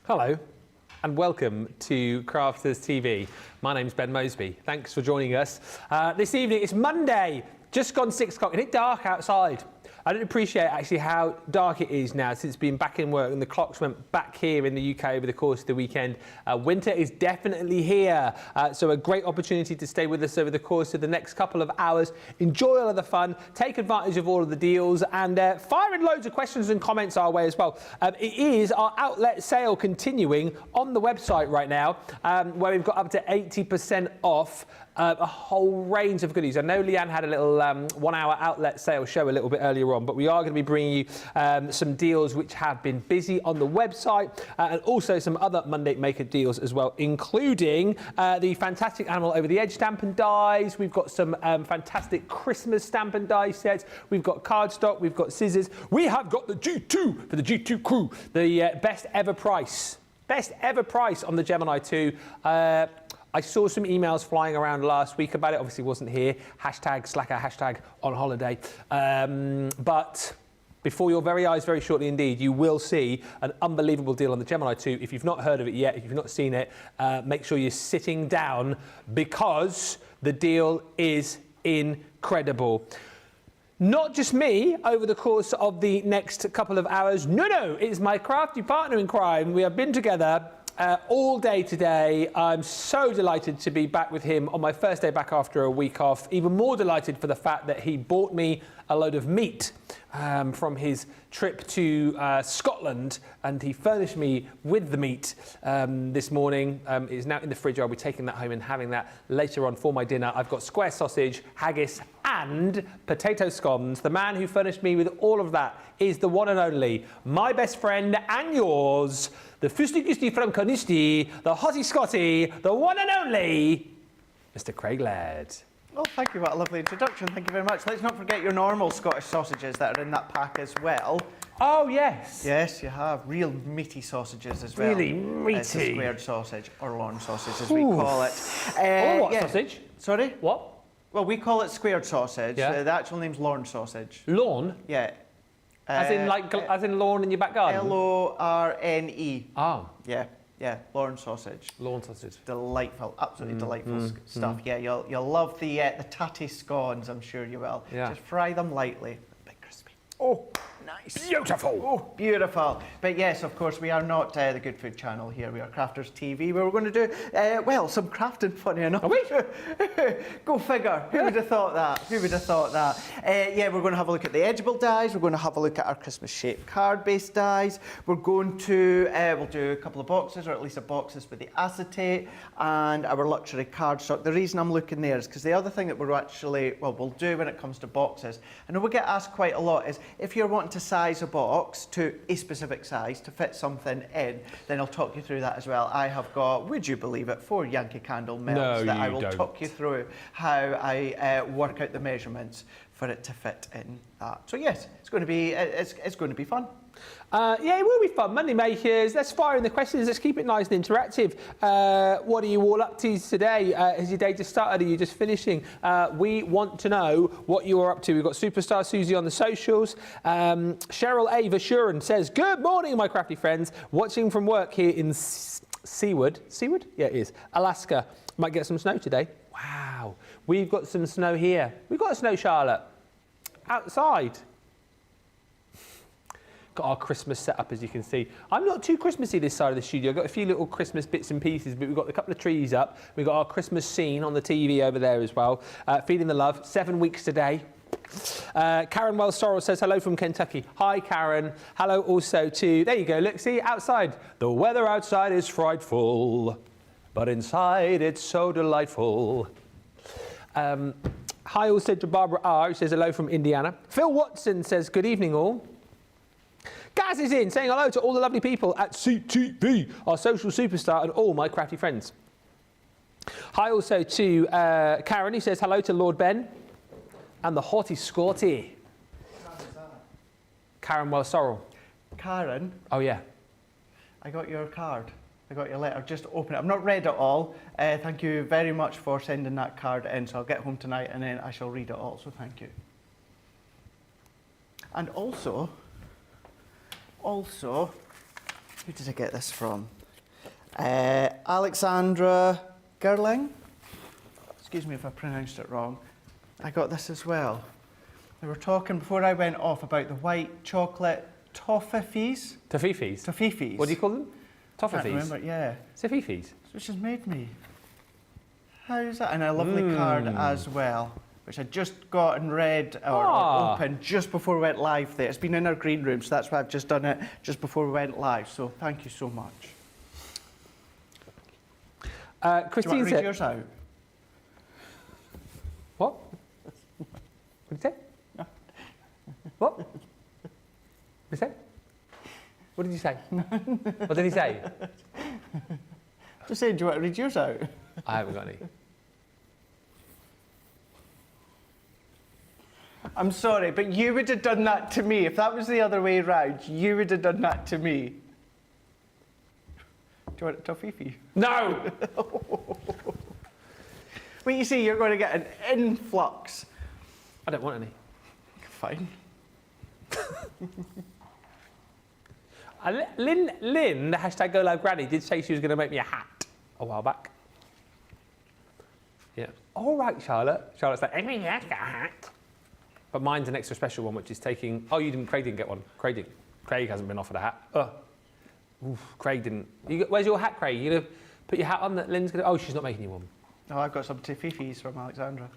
Hello and welcome to Crafters TV. My name's Ben Moseby. Thanks for joining us. This evening, it's Monday, just gone 6 o'clock, and it's dark outside. I don't appreciate actually how dark it is now since being back in work and the clocks went back here in the UK over the course of the weekend. Winter is definitely here, so a great opportunity to stay with us over the course of the next couple of hours. Enjoy all of the fun, take advantage of all of the deals, and fire in loads of questions and comments our way as well. It is our outlet sale continuing on the website right now, where we've got up to 80% off a whole range of goodies. I know Leanne had a little 1 hour outlet sale show a little bit earlier on, but we are going to be bringing you some deals which have been busy on the website, and also some other Monday Maker deals as well, including the fantastic Animal Over the Edge stamp and dies. We've got some fantastic Christmas stamp and die sets. We've got cardstock, we've got scissors. We have got the G2 for the G2 crew, the best ever price. Best ever price on the Gemini II. I saw some emails flying around last week about it. Obviously wasn't here. Hashtag Slacker, hashtag on holiday. But before your very eyes, very shortly indeed, you will see an unbelievable deal on the Gemini II. If you've not heard of it yet, if you've not seen it, make sure you're sitting down because the deal is incredible. Not just me over the course of the next couple of hours. No, it's my crafty partner in crime. We have been together all day today. I'm so delighted to be back with him on my first day back after a week off. Even more delighted for the fact that he bought me a load of meat from his trip to Scotland, and he furnished me with the meat this morning. It is now in the fridge. I'll be taking that home and having that later on for my dinner. I've got square sausage, haggis and potato scones. The man who furnished me with all of that is the one and only, my best friend and yours, the Fustigisti from Conisti, the Hottie Scotty, the one and only, Mr. Craig Laird. Well, thank you. What a lovely introduction. Thank you very much. Let's not forget your normal Scottish sausages that are in that pack as well. Oh, yes. Yes, you have. Real meaty sausages as well. Really meaty. It's a squared sausage, or lawn sausage as we call it. What sausage? Sorry? What? Well, we call it squared sausage. Yeah. The actual name's lawn sausage. Lawn? Yeah. As in lawn in your back garden? L-O-R-N-E. Oh. Yeah, lawn sausage. Lawn sausage. Delightful, absolutely delightful stuff. Yeah, you'll love the tatty scones, I'm sure you will. Yeah. Just fry them lightly, a bit crispy. Oh, nice. Beautiful. Oh, beautiful. But yes, of course, we are not the Good Food channel here. We are Crafters TV, where we're going to do, well, some crafting, funny enough. Are we? Go figure. Who would have thought that? Who would have thought that? Yeah, we're going to have a look at the edgeable dies. We're going to have a look at our Christmas shaped card-based dies. We're going to, we'll do a couple of boxes, or at least a boxes with the acetate, and our luxury cardstock. The reason I'm looking there is because the other thing that we're actually, well, we'll do when it comes to boxes, I know we get asked quite a lot, is if you're wanting to size a box to a specific size to fit something in, then I'll talk you through that as well. I have got, would you believe it, 4 Yankee Candle melts that I will talk you through how I work out the measurements for it to fit in that. So yes, it's going to be fun. Yeah, it will be fun. Monday Makers, let's fire in the questions. Let's keep it nice and interactive. What are you all up to today? Has your day just started? Are you just finishing? We want to know what you are up to. We've got Superstar Susie on the socials. Cheryl A. Vashuran says, good morning, my crafty friends. Watching from work here in Seaward. Seaward? Yeah, it is. Alaska. Might get some snow today. Wow. We've got some snow here. We've got snow, Charlotte. Outside. Got our Christmas set up, as you can see. I'm not too Christmassy this side of the studio. I've got a few little Christmas bits and pieces, but we've got a couple of trees up. We've got our Christmas scene on the TV over there as well. Feeling the love. 7 weeks today. Karen Wells Sorrell says hello from Kentucky. Hi, Karen. Hello also to, there you go, look, see, outside. The weather outside is frightful, but inside it's so delightful. Hi also to Barbara R, who says hello from Indiana. Phil Watson says good evening all. Gaz is in, saying hello to all the lovely people at CTV, our social superstar, and all my crafty friends. Hi also to Karen, who says hello to Lord Ben and the Hottie Scotty. Karen Wells Sorrell. Karen? Oh, yeah. I got your card. I got your letter. Just open it. I've not read it all. Thank you very much for sending that card in. So I'll get home tonight and then I shall read it all. So thank you. And also, Who did I get this from? Alexandra Gerling. Excuse me if I pronounced it wrong. I got this as well. We were talking before I went off about the white chocolate toffees. Toffees? Toffees. What do you call them? I can't Toffees? remember, yeah. Toffees? Which has made me. How's that? And a lovely card as well, which I just got and read or opened just before we went live there. It's been in our green room, so that's why I've just done it just before we went live. So thank you so much. Christine Do you want to read said... yours out? What? What did you say? No. What? What did you say? What did you say? What did he say? Just saying, do you want to read yours out? I haven't got any. I'm sorry, but you would have done that to me. If that was the other way around, you would have done that to me. Do you want a toffee? No! Well, you see, you're going to get an influx. I don't want any. Fine. Lynn, the hashtag Go Live Granny, did say she was going to make me a hat a while back. Yeah. All right, Charlotte. Charlotte's like, Emily has got a hat. But mine's an extra special one, which is taking... Oh, you didn't... Craig didn't get one. Craig hasn't been offered a hat. Oof, Craig didn't... Where's your hat, Craig? You going to put your hat on that Lynn's going to... Oh, she's not making you one. Oh, I've got some toffees from Alexandra.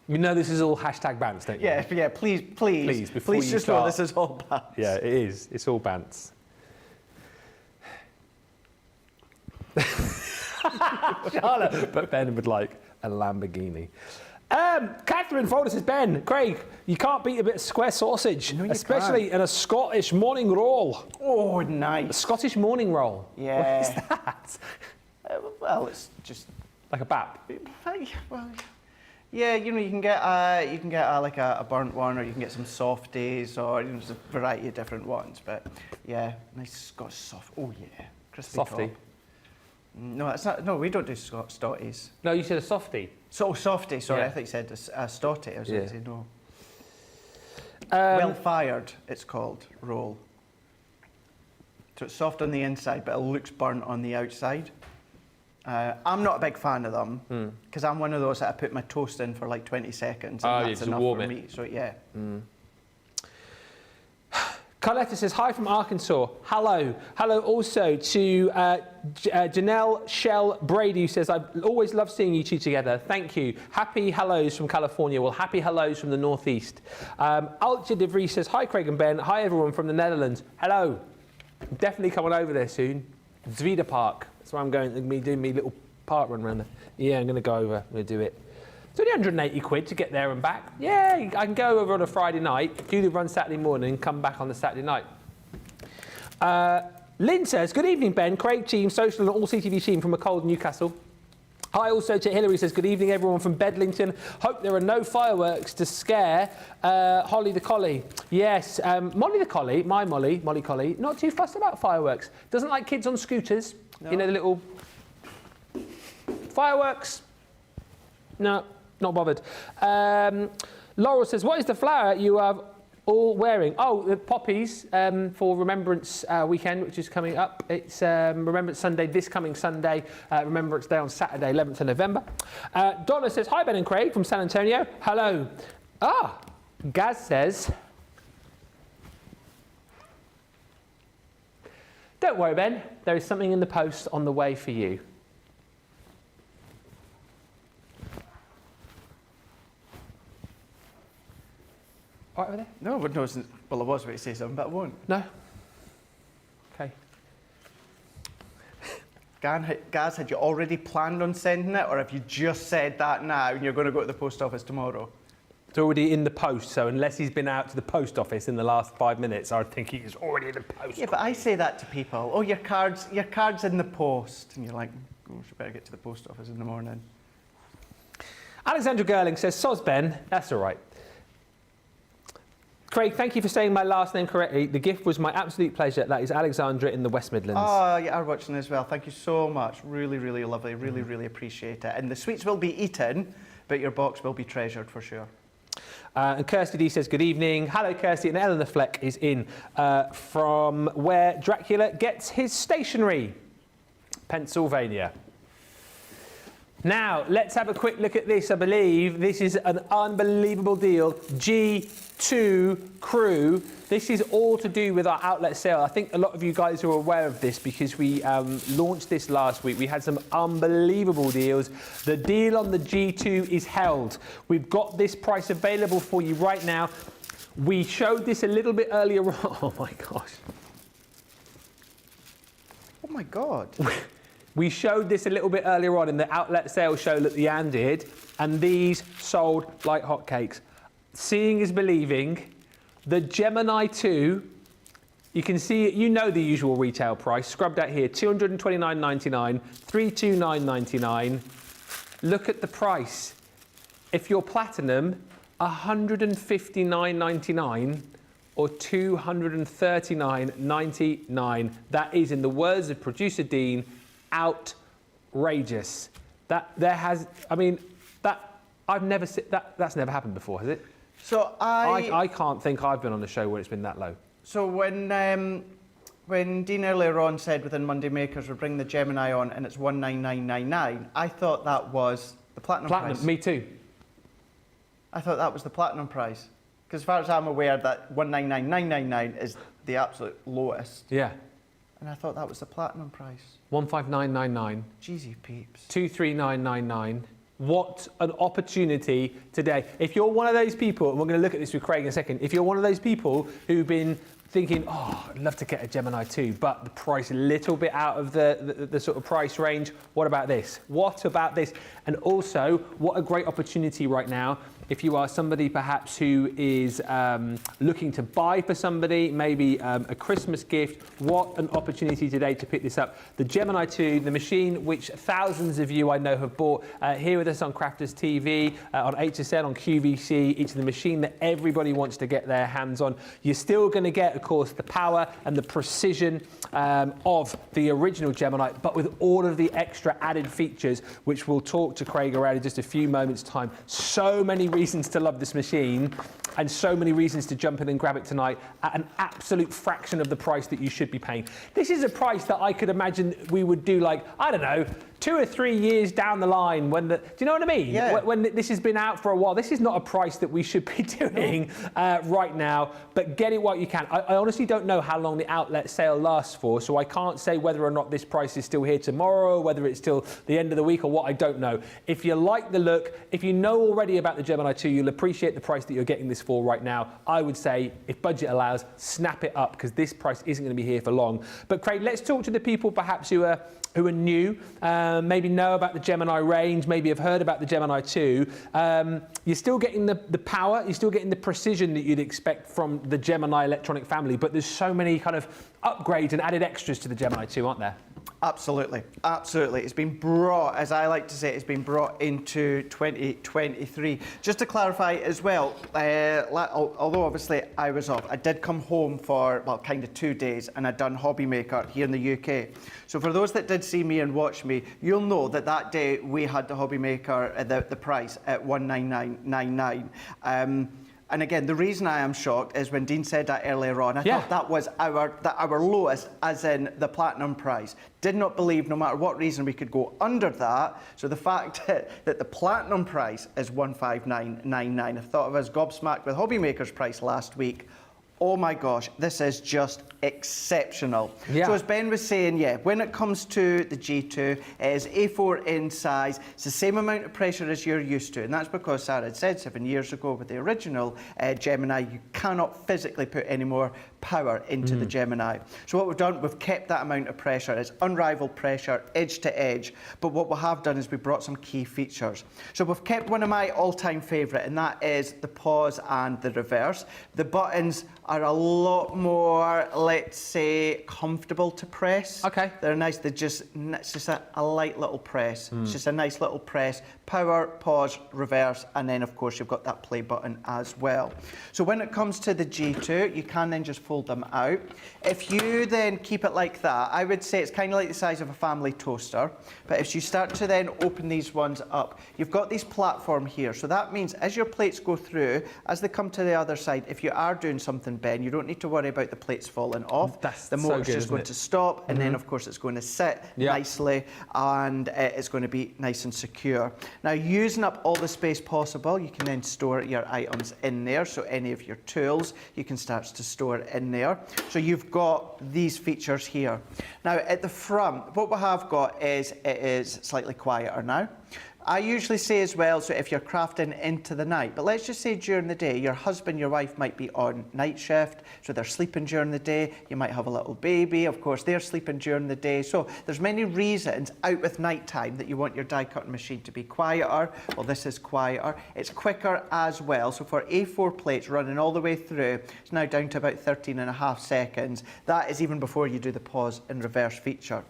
You know this is all hashtag bants, don't you? Yeah, please before you just start. know this is all bants. Yeah, it is. It's all bants. Charlotte, but Ben would like a Lamborghini. Catherine Folder says, Ben, Craig, you can't beat a bit of square sausage, No, you especially in a Scottish morning roll. Oh, A nice. Scottish morning roll. Yeah. What is that? Well, it's just... Like a bap. Well, yeah, you know, you can get like a burnt one, or you can get some softies, or you know, there's a variety of different ones. But yeah, nice Scottish soft. Oh yeah, crispy Softie. top. No, that's not. No, we don't do stotties. No, you said a softie. So softie. Sorry, Yeah. I think you said a stottie. I was going to say no. Um, Well fired, it's called roll. So it's soft on the inside, but it looks burnt on the outside. I'm not a big fan of them because I'm one of those that I put my toast in for like 20 seconds and that's just enough warm for it. me. So yeah. Carletta says, hi from Arkansas. Hello. Hello also to Janelle Shell Brady, who says, I always love seeing you two together. Thank you. Happy hellos from California. Well, happy hellos from the Northeast. Altje de Vries says, hi, Craig and Ben. Hi, everyone from the Netherlands. Hello. Definitely coming over there soon. Zweden Park. That's where I'm going to be doing my little park run around there. Yeah, I'm going to go over. I'm going to do it. It's only 180 quid to get there and back. Yeah, I can go over on a Friday night, do the run Saturday morning, and come back on the Saturday night. Lynn says, good evening, Ben. Craig team, social and all CTV team from a cold Newcastle. Hi also to Hillary, says, good evening, everyone from Bedlington. Hope there are no fireworks to scare Holly the Collie. Yes, Molly the Collie, my Molly Collie, not too fussed about fireworks. Doesn't like kids on scooters. No. You know, the little fireworks. No, not bothered. Laurel says, what is the flower you are all wearing? Oh, the poppies for Remembrance weekend, which is coming up. It's Remembrance Sunday, this coming Sunday. Remembrance Day on Saturday, 11th of November. Donna says, hi, Ben and Craig from San Antonio. Hello. Gaz says, don't worry, Ben. There is something in the post on the way for you. All right over there? No, but no, well, I was about to say something, but I won't. No? Okay. Gaz, had you already planned on sending it, or have you just said that now and you're going to go to the post office tomorrow? It's already in the post, so unless he's been out to the post office in the last 5 minutes, I think he's already in the post. Yeah, but I say that to people. Oh, your card's in the post. And you're like, oh, I better get to the post office in the morning. Alexandra Gerling says, soz Ben, that's all right. Craig, thank you for saying my last name correctly. The gift was my absolute pleasure. That is Alexandra in the West Midlands. Oh, you are watching as well. Thank you so much. Really, really lovely. Really appreciate it. And the sweets will be eaten, but your box will be treasured for sure. And Kirsty D says, good evening. Hello, Kirsty. And Eleanor Fleck is in from where Dracula gets his stationery, Pennsylvania. Now, let's have a quick look at this. I believe this is an unbelievable deal. G2 Crew. This is all to do with our outlet sale. I think a lot of you guys are aware of this because we launched this last week. We had some unbelievable deals. The deal on the G2 is held. We've got this price available for you right now. We showed this a little bit earlier on. Oh my gosh. Oh my God. We showed this a little bit earlier on in the outlet sales show that Leanne did, and these sold like hotcakes. Seeing is believing. The Gemini II, you can see it, you know the usual retail price, scrubbed out here, $229.99, $329.99. Look at the price. If you're platinum, $159.99 or $239.99. That is, in the words of producer Dean, outrageous. That's never happened before, has it? So I can't think I've been on a show where it's been that low. So when Dean earlier on said within Monday Makers would bring the Gemini on and it's 199.99, I thought that was the platinum price. Me too. I thought that was the platinum price. Because as far as I'm aware, that 199.999 is the absolute lowest. Yeah. And I thought that was the platinum price. 159.99. Jeez, you peeps. 239.99. What an opportunity today. If you're one of those people, and we're going to look at this with Craig in a second, if you're one of those people who've been thinking, oh, I'd love to get a Gemini 2, but the price a little bit out of the sort of price range, what about this? What about this? And also, what a great opportunity right now if you are somebody perhaps who is looking to buy for somebody, maybe a Christmas gift. What an opportunity today to pick this up. The Gemini 2, the machine which thousands of you I know have bought here with us on Crafters TV, on HSN, on QVC. It's the machine that everybody wants to get their hands on. You're still going to get, of course, the power and the precision of the original Gemini, but with all of the extra added features, which we'll talk to Craig around in just a few moments' time. So many reasons to love this machine and so many reasons to jump in and grab it tonight at an absolute fraction of the price that you should be paying. This is a price that I could imagine we would do, like, I don't know, 2 or 3 years down the line when do you know what I mean? Yeah. When this has been out for a while. This is not a price that we should be doing right now, but get it while you can. I honestly don't know how long the outlet sale lasts for, so I can't say whether or not this price is still here tomorrow, whether it's still the end of the week or what, I don't know. If you like the look, if you know already about the Gemini 2, you'll appreciate the price that you're getting this for right now. I would say, if budget allows, snap it up, because this price isn't going to be here for long. But Craig, let's talk to the people perhaps who are new, maybe know about the Gemini range, maybe have heard about the Gemini 2. You're still getting the power, you're still getting the precision that you'd expect from the Gemini electronic family, but there's so many kind of upgrades and added extras to the Gemini 2, aren't there? Absolutely, absolutely. It's been brought, as I like to say, it's been brought into 2023. Just to clarify as well, although obviously I was off, I did come home for, well, kind of 2 days, and I'd done Hobby Maker here in the UK. So for those that did see me and watch me, you'll know that that day we had the Hobby Maker, the price at 199.99. And again, the reason I am shocked is when Dean said that earlier on, I thought that was our lowest, as in the platinum price. Did not believe, no matter what reason, we could go under that. So the fact that the platinum price is 159.99, I thought I was gobsmacked with Hobby Maker's price last week. Oh my gosh, this is just exceptional. Yeah. So as Ben was saying, when it comes to the G2, it is A4 in size. It's the same amount of pressure as you're used to, and that's because Sarah had said 7 years ago with the original Gemini, you cannot physically put any more power into the Gemini. So what we've done, we've kept that amount of pressure. It's unrivaled pressure, edge to edge, but what we have done is we brought some key features. So we've kept one of my all-time favourite, and that is the pause and the reverse. The buttons are a lot more, let's say, comfortable to press. Okay. They're nice. It's just a light little press. It's just a nice little press. Power, pause, reverse, and then of course you've got that play button as well. So when it comes to the G2, you can then just fold fold them out. If you then keep it like that, I would say it's kind of like the size of a family toaster. But if you start to then open these ones up, you've got these platform here. So that means as your plates go through, as they come to the other side, if you are doing something, Ben, you don't need to worry about the plates falling off. The motor's just going to stop, and then of course it's going to sit nicely, and it's going to be nice and secure. Now, using up all the space possible, you can then store your items in there. So any of your tools, you can start to store in there. So you've got these features here. Now at the front, what we have got is it is slightly quieter now. I usually say as well, so if you're crafting into the night, but let's just say during the day, your husband, your wife might be on night shift, so they're sleeping during the day. You might have a little baby, of course, they're sleeping during the day. So there's many reasons out with night time that you want your die cutting machine to be quieter. Well, this is quieter. It's quicker as well. So for A4 plates running all the way through, it's now down to about 13.5 seconds. That is even before you do the pause and reverse feature.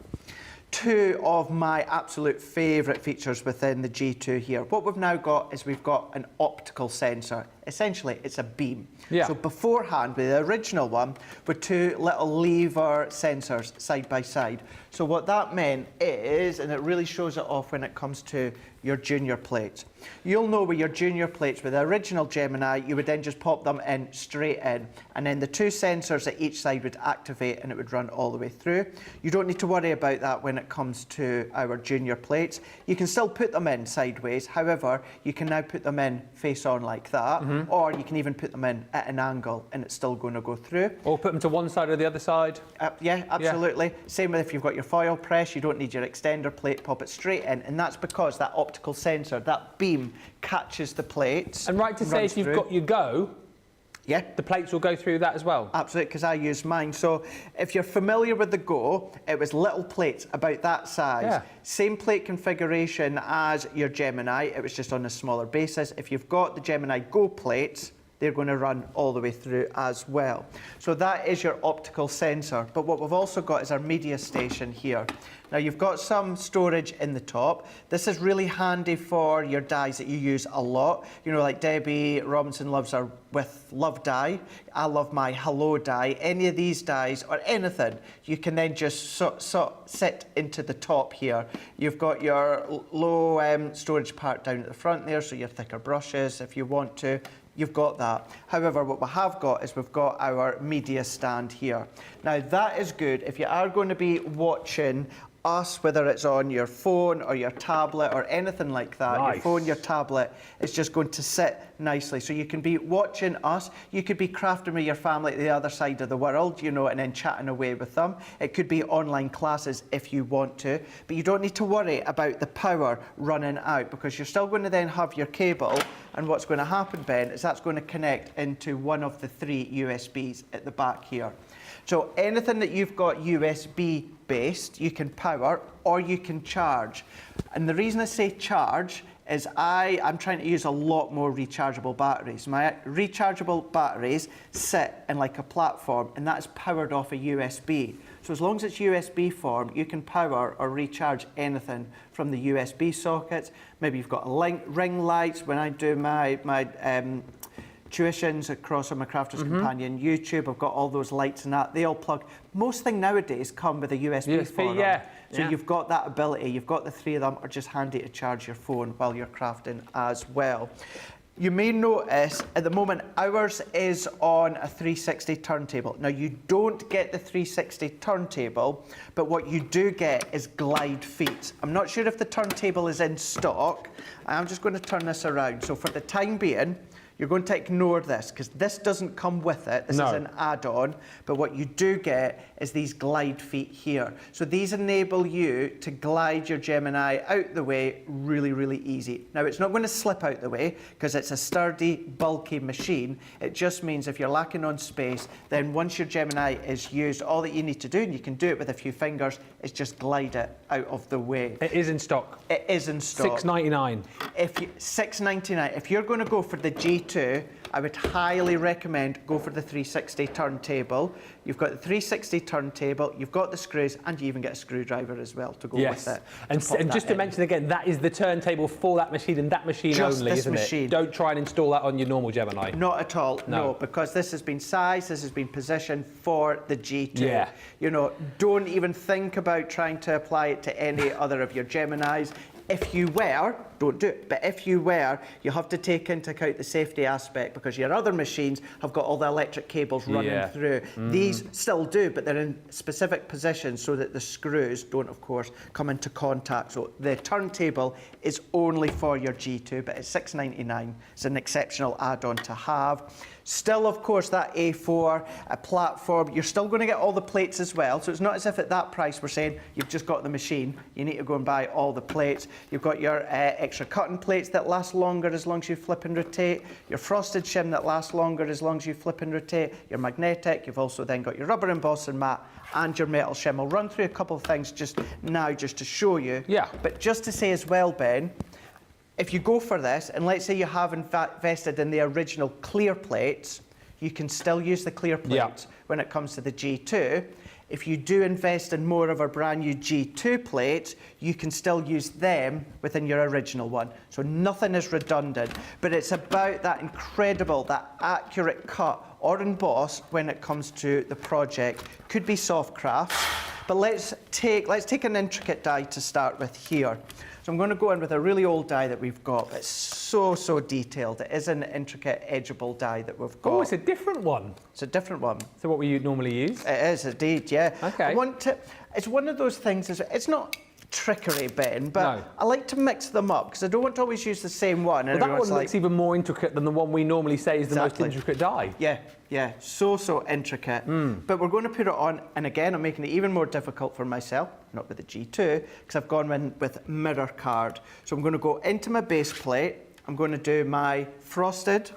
Two of my absolute favourite features within the G2 here. What we've now got is we've got an optical sensor. Essentially, it's a beam. So beforehand, with the original one, with two little lever sensors side by side. So what that meant is, and it really shows it off when it comes to your junior plates. You'll know with your junior plates, with the original Gemini, you would then just pop them in straight in, and then the two sensors at each side would activate and it would run all the way through. You don't need to worry about that when it comes to our junior plates. You can still put them in sideways, however, you can now put them in face on like that, or you can even put them in at an angle and it's still going to go through. Or put them to one side or the other side. Yeah, absolutely. Same with if you've got your foil press, you don't need your extender plate, pop it straight in, and that's because that optical sensor, that beam, catches the plates. And right to say, if you've got your Go, the plates will go through that as well? Absolutely, because I use mine. So if you're familiar with the Go, it was little plates about that size. Same plate configuration as your Gemini, it was just on a smaller basis. If you've got the Gemini Go plates, they're going to run all the way through as well. So that is your optical sensor. But what we've also got is our media station here. Now you've got some storage in the top. This is really handy for your dies that you use a lot. You know, like Debbie Robinson loves her with Love die. I love my Hello die. Any of these dies or anything, you can then just sit into the top here. You've got your low storage part down at the front there, so your thicker brushes if you want to. You've got that. However, what we have got is we've got our media stand here. Now that is good if you are going to be watching us, whether it's on your phone or your tablet or anything like that. Your phone, your tablet, is just going to sit nicely. So you can be watching us. You could be crafting with your family at the other side of the world, you know, and then chatting away with them. It could be online classes if you want to, but you don't need to worry about the power running out because you're still going to then have your cable, and what's going to happen, Ben, is that's going to connect into one of the 3 USBs at the back here. So anything that you've got USB based, you can power or you can charge. And the reason I say charge is I'm trying to use a lot more rechargeable batteries. My rechargeable batteries sit in like a platform, and that is powered off a USB. So as long as it's USB form, you can power or recharge anything from the USB sockets. Maybe you've got ring lights. When I do my tuitions across on my Crafter's Companion YouTube, I've got all those lights and that. They all plug. Most things nowadays come with a USB for them. So you've got that ability. You've got the 3 of them, are just handy to charge your phone while you're crafting as well. You may notice at the moment ours is on a 360 turntable. Now you don't get the 360 turntable, but what you do get is glide feet. I'm not sure if the turntable is in stock. I'm just going to turn this around. So for the time being, you're going to ignore this because this doesn't come with it. This is an add-on, but what you do get is these glide feet here. So these enable you to glide your Gemini out the way really, really easy. Now it's not going to slip out the way because it's a sturdy, bulky machine. It just means if you're lacking on space, then once your Gemini is used, all that you need to do, and you can do it with a few fingers, is just glide it out of the way. It is in stock. It is in stock. $6.99. $6.99. If you're going to go for the G2 G2, I would highly recommend go for the 360 turntable. You've got the 360 turntable, you've got the screws, and you even get a screwdriver as well to go with it. And just to mention again, that is the turntable for that machine and that machine just only, this isn't machine. it? Don't try and install that on your normal Gemini. Not at all, no, because this has been sized, this has been positioned for the G2. Yeah. You know, don't even think about trying to apply it to any other of your Geminis. If you were, don't do it, but if you were, you have to take into account the safety aspect because your other machines have got all the electric cables running through. These still do, but they're in specific positions so that the screws don't, of course, come into contact. So the turntable is only for your G2, but it's $6.99. It's an exceptional add-on to have. Still, of course, that A4 platform, you're still going to get all the plates as well. So it's not as if at that price we're saying you've just got the machine. You need to go and buy all the plates. You've got your extra cutting plates that last longer as long as you flip and rotate. Your frosted shim that lasts longer as long as you flip and rotate. Your magnetic. You've also then got your rubber embossing mat and your metal shim. I'll run through a couple of things just now just to show you. Yeah. But just to say as well, Ben, if you go for this, and let's say you have invested in the original clear plates, you can still use the clear plates when it comes to the G2. If you do invest in more of our brand new G2 plates, you can still use them within your original one. So nothing is redundant, but it's about that incredible, that accurate cut or emboss when it comes to the project. Could be soft crafts, but let's take an intricate die to start with here. So I'm going to go in with a really old die that we've got. It's so detailed. It is an intricate edgeable die that we've got. Oh, it's a different one. It's a different one. So what we normally use? It is indeed, yeah. Okay. It's one of those things, it's not trickery, Ben, but No. I like to mix them up because I don't want to always use the same one. Well, that one looks even more intricate than the one we normally say is the most intricate die. Yeah, so intricate. But we're going to put it on, and again, I'm making it even more difficult for myself, not with the G2, because I've gone in with mirror card. So I'm going to go into my base plate, I'm going to do my frosted,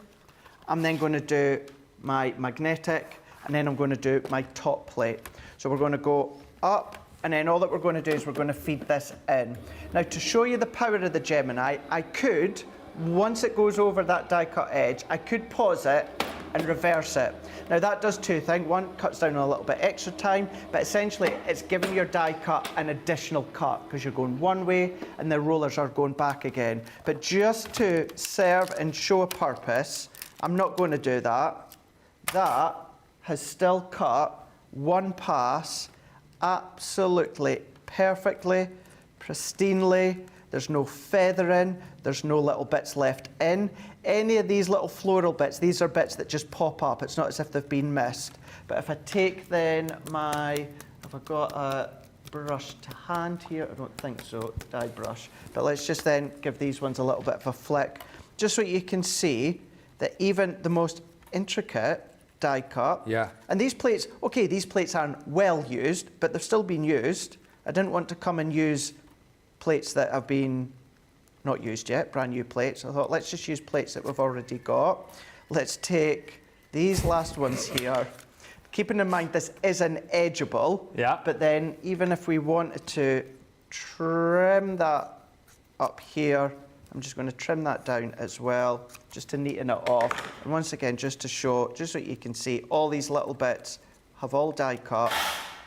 I'm then going to do my magnetic, and then I'm going to do my top plate. So we're going to go up, and then all that we're going to do is we're going to feed this in. Now, to show you the power of the Gemini, I could, once it goes over that die cut edge, I could pause it and reverse it. Now that does two things. One, cuts down a little bit extra time, but essentially it's giving your die cut an additional cut because you're going one way and the rollers are going back again. But just to serve and show a purpose, I'm not going to do that. That has still cut one pass absolutely perfectly, pristinely. There's no feathering, there's no little bits left in. Any of these little floral bits, these are bits that just pop up. It's not as if they've been missed. But if I take then have I got a brush to hand here? I don't think so, die brush. But let's just then give these ones a little bit of a flick, just so you can see that even the most intricate die cut. Yeah. And these plates, okay, these plates aren't well used, but they've still been used. I didn't want to come and use plates that have been not used yet, brand new plates. I thought, let's just use plates that we've already got. Let's take these last ones here. Keeping in mind this is an edgeable, but then even if we wanted to trim that up here, I'm just going to trim that down as well, just to neaten it off. And once again, just to show, just so you can see, all these little bits have all die cut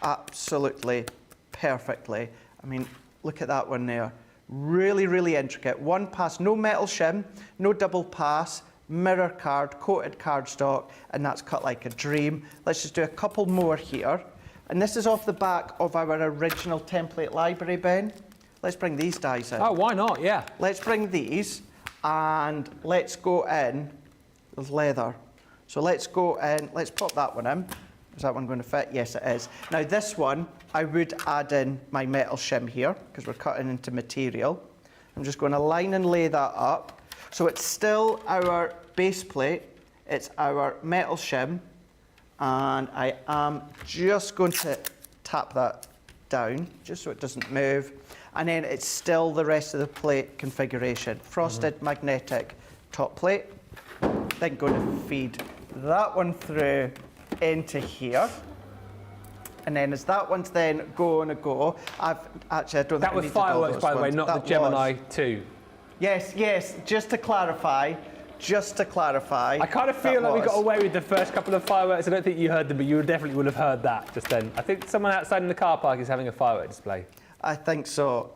absolutely perfectly. I mean, look at that one there. Really intricate. One pass, no metal shim, no double pass, mirror card, coated cardstock, and that's cut like a dream. Let's just do a couple more here. And this is off the back of our original template library, Ben. Let's bring these dies in. Oh, why not? Yeah. Let's bring these and let's go in with leather. So let's go in, let's pop that one in. Is that one going to fit? Yes, it is. Now this one, I would add in my metal shim here because we're cutting into material. I'm just going to line and lay that up. So it's still our base plate, it's our metal shim, and I am just going to tap that down just so it doesn't move. And then it's still the rest of the plate configuration. Frosted, magnetic, top plate. Then going to feed that one through into here. And then as that one's then going to go, I don't think that was fireworks, by the way, not the Gemini II. Yes, just to clarify, just to clarify. I kind of feel like we got away with the first couple of fireworks. I don't think you heard them, but you definitely would have heard that just then. I think someone outside in the car park is having a firework display. I think so.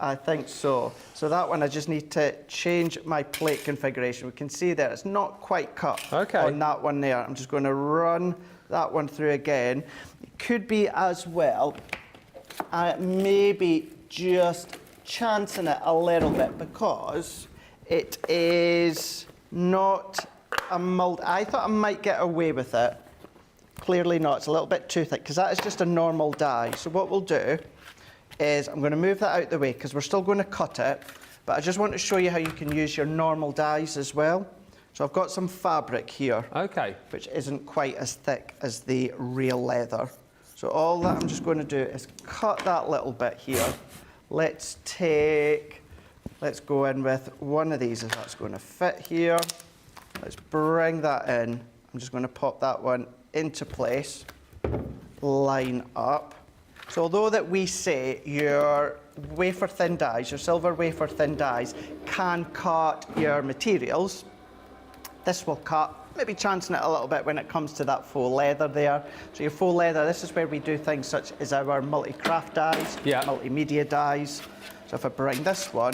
So that one, I just need to change my plate configuration. We can see there, it's not quite cut on that one there. I'm just going to run that one through again. It could be as well, maybe just chancing it a little bit because it is not a multi. I thought I might get away with it. Clearly not. It's a little bit too thick because that is just a normal die. So what we'll do is I'm going to move that out the way because we're still going to cut it, but I just want to show you how you can use your normal dies as well. So I've got some fabric here, which isn't quite as thick as the real leather. So all that I'm just going to do is cut that little bit here. Let's go in with one of these if that's going to fit here. Let's bring that in. I'm just going to pop that one into place, line up. So although that we say your wafer thin dies, your silver wafer thin dies can cut your materials, this will cut, maybe chancing it a little bit when it comes to that faux leather there. So your faux leather, this is where we do things such as our multi-craft dies, multimedia dies. So if I bring this one,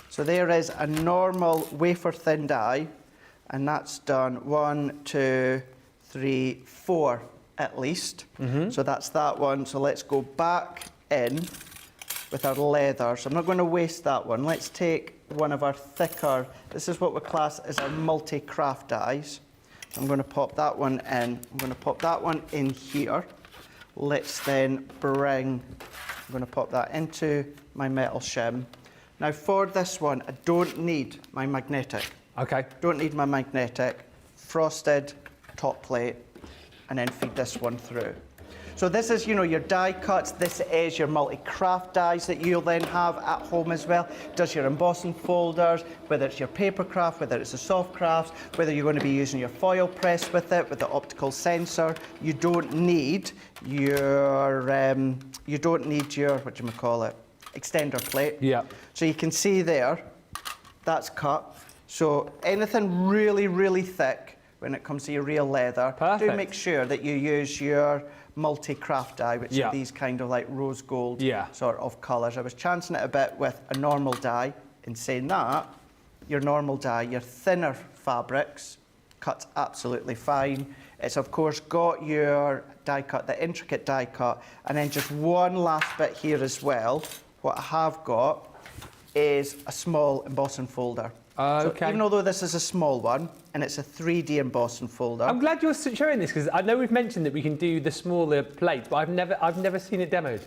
so there is a normal wafer thin die, and that's done 1, 2, 3, 4 at least. So that's that one. So let's go back in with our leather. So I'm not going to waste that one. Let's take one of our thicker, this is what we class as our multi-craft dies. I'm going to pop that one in. I'm going to pop that one in here. Let's then I'm going to pop that into my metal shim. Now for this one, I don't need my magnetic. Don't need my magnetic. Frosted top plate, and then feed this one through. So this is, you know, your die cuts. This is your multi-craft dies that you'll then have at home as well. Does your embossing folders, whether it's your paper craft, whether it's a soft crafts, whether you're going to be using your foil press with it, with the optical sensor. You don't need your, whatchamacallit, extender plate. So you can see there, that's cut. So anything really, really thick when it comes to your real leather, do make sure that you use your multi-craft die, which are these kind of like rose gold sort of colours. I was chancing it a bit with a normal die. In saying that, your normal die, your thinner fabrics, cuts absolutely fine. It's of course got your die cut, the intricate die cut, and then just one last bit here as well. What I have got is a small embossing folder. So even although this is a small one, and it's a 3D embossing folder. I'm glad you're showing this, because I know we've mentioned that we can do the smaller plate, but I've never seen it demoed.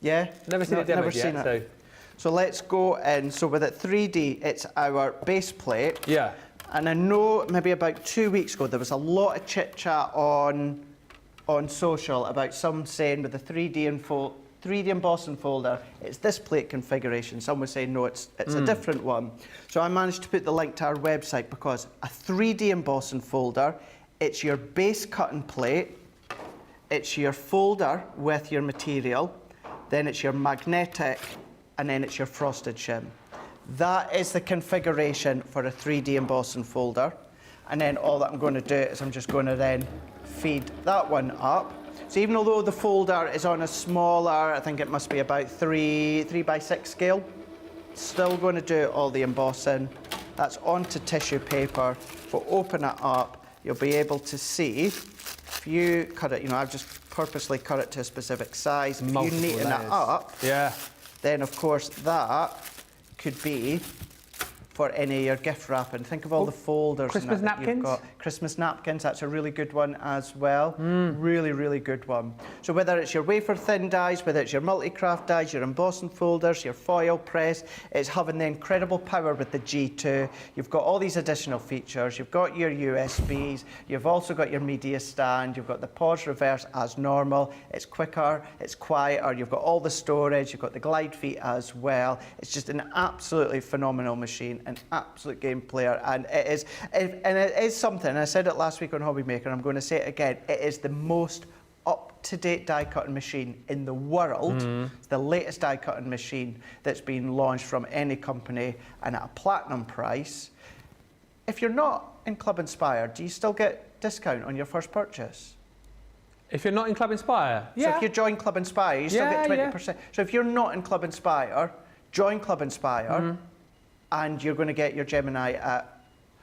Yeah? Never seen it demoed yet. So let's go in. So with it 3D, it's our base plate. And I know maybe about 2 weeks ago, there was a lot of chit-chat on social about some saying with the 3D embossing folder, it's this plate configuration. Some were saying, no, it's a different one. So I managed to put the link to our website because a 3D embossing folder, it's your base cutting plate, it's your folder with your material, then it's your magnetic, and then it's your frosted shim. That is the configuration for a 3D embossing folder. And then all that I'm going to do is I'm just going to then feed that one up. So even although the folder is on a smaller, I think it must be about 3 by 6 scale, still going to do all the embossing. That's onto tissue paper. If we open it up, you'll be able to see, if you cut it, you know, I've just purposely cut it to a specific size. If you neaten it up, then of course that could be for any of your gift wrapping. Think of all the folders Christmas that napkins? You've got. Christmas napkins, that's a really good one as well. Really, really good one. So whether it's your wafer thin dies, whether it's your multi-craft dies, your embossing folders, your foil press, it's having the incredible power with the G2. You've got all these additional features. You've got your USBs. You've also got your media stand. You've got the pause reverse as normal. It's quicker, it's quieter. You've got all the storage. You've got the glide feet as well. It's just an absolutely phenomenal machine. An absolute game player, and it is something, and I said it last week on Hobby Maker, and I'm going to say it again, it is the most up-to-date die cutting machine in the world. It's the latest die cutting machine that's been launched from any company, and at a platinum price. if you're not in Club Inspire, do you still get discount on your first purchase? If you're not in Club Inspire, So if you join Club Inspire, you still get 20%. So if you're not in Club Inspire, join Club Inspire, and you're going to get your Gemini at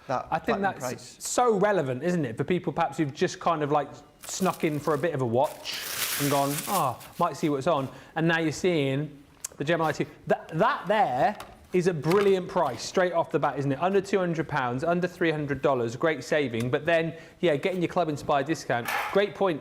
that I think that's price. so relevant, isn't it, for people perhaps who've just kind of like snuck in for a bit of a watch and gone, oh, might see what's on, and now you're seeing the Gemini 2. That there is a brilliant price straight off the bat, isn't it? Under £200, under $300, great saving. But then, yeah, getting your Club Inspire discount. Great point.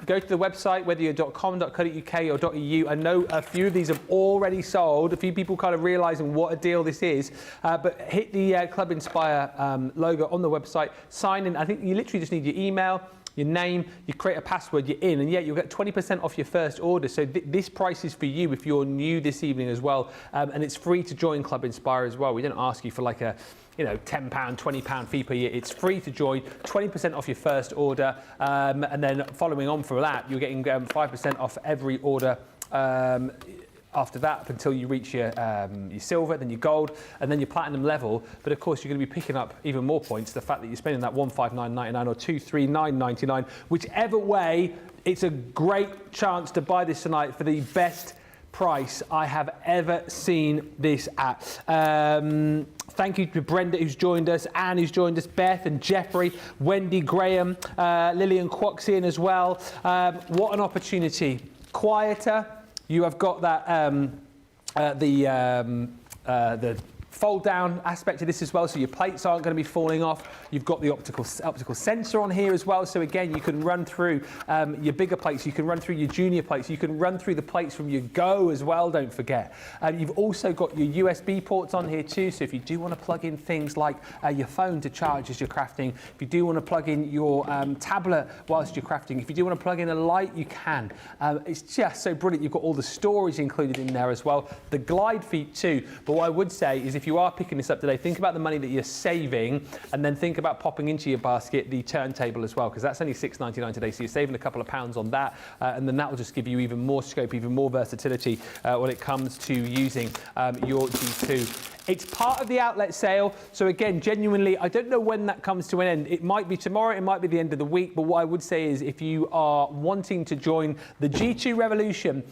Go to the website, whether you're .com.co.uk or .eu. I know a few of these have already sold. A few people kind of realising what a deal this is. But hit the Club Inspire logo on the website, sign in. I think you literally just need your email, your name, you create a password, you're in, and yeah, you'll get 20% off your first order. So this price is for you if you're new this evening as well, and it's free to join Club Inspire as well. We don't ask you for like a, you know, £10, £20 fee per year. It's free to join, 20% off your first order, and then following on from that, you're getting 5% off every order. After that, up until you reach your silver, then your gold, and then your platinum level. But of course, you're going to be picking up even more points. The fact that you're spending that $159.99 or $239.99, whichever way, it's a great chance to buy this tonight for the best price I have ever seen this at. Thank you to Brenda who's joined us, Anne who's joined us, Beth and Jeffrey, Wendy, Graham, Lillian Quoxian as well. What an opportunity. Quieter. You have got that the fold down aspect of this as well, so your plates aren't going to be falling off. You've got the optical sensor on here as well, so again you can run through your bigger plates, you can run through your junior plates, you can run through the plates from your Go as well, don't forget. You've also got your USB ports on here too, so if you do want to plug in things like your phone to charge as you're crafting, if you do want to plug in your tablet whilst you're crafting, if you do want to plug in a light, you can. It's just so brilliant. You've got all the storage included in there as well, the glide feet too. But what I would say is if you are picking this up today, think about the money that you're saving, and then think about popping into your basket the turntable as well, because that's only $6.99 today, so you're saving a couple of pounds on that, and then that will just give you even more scope, even more versatility when it comes to using your G2. It's part of the outlet sale, so again, genuinely, I don't know when that comes to an end. It might be tomorrow, it might be the end of the week, but what I would say is if you are wanting to join the G2 revolution,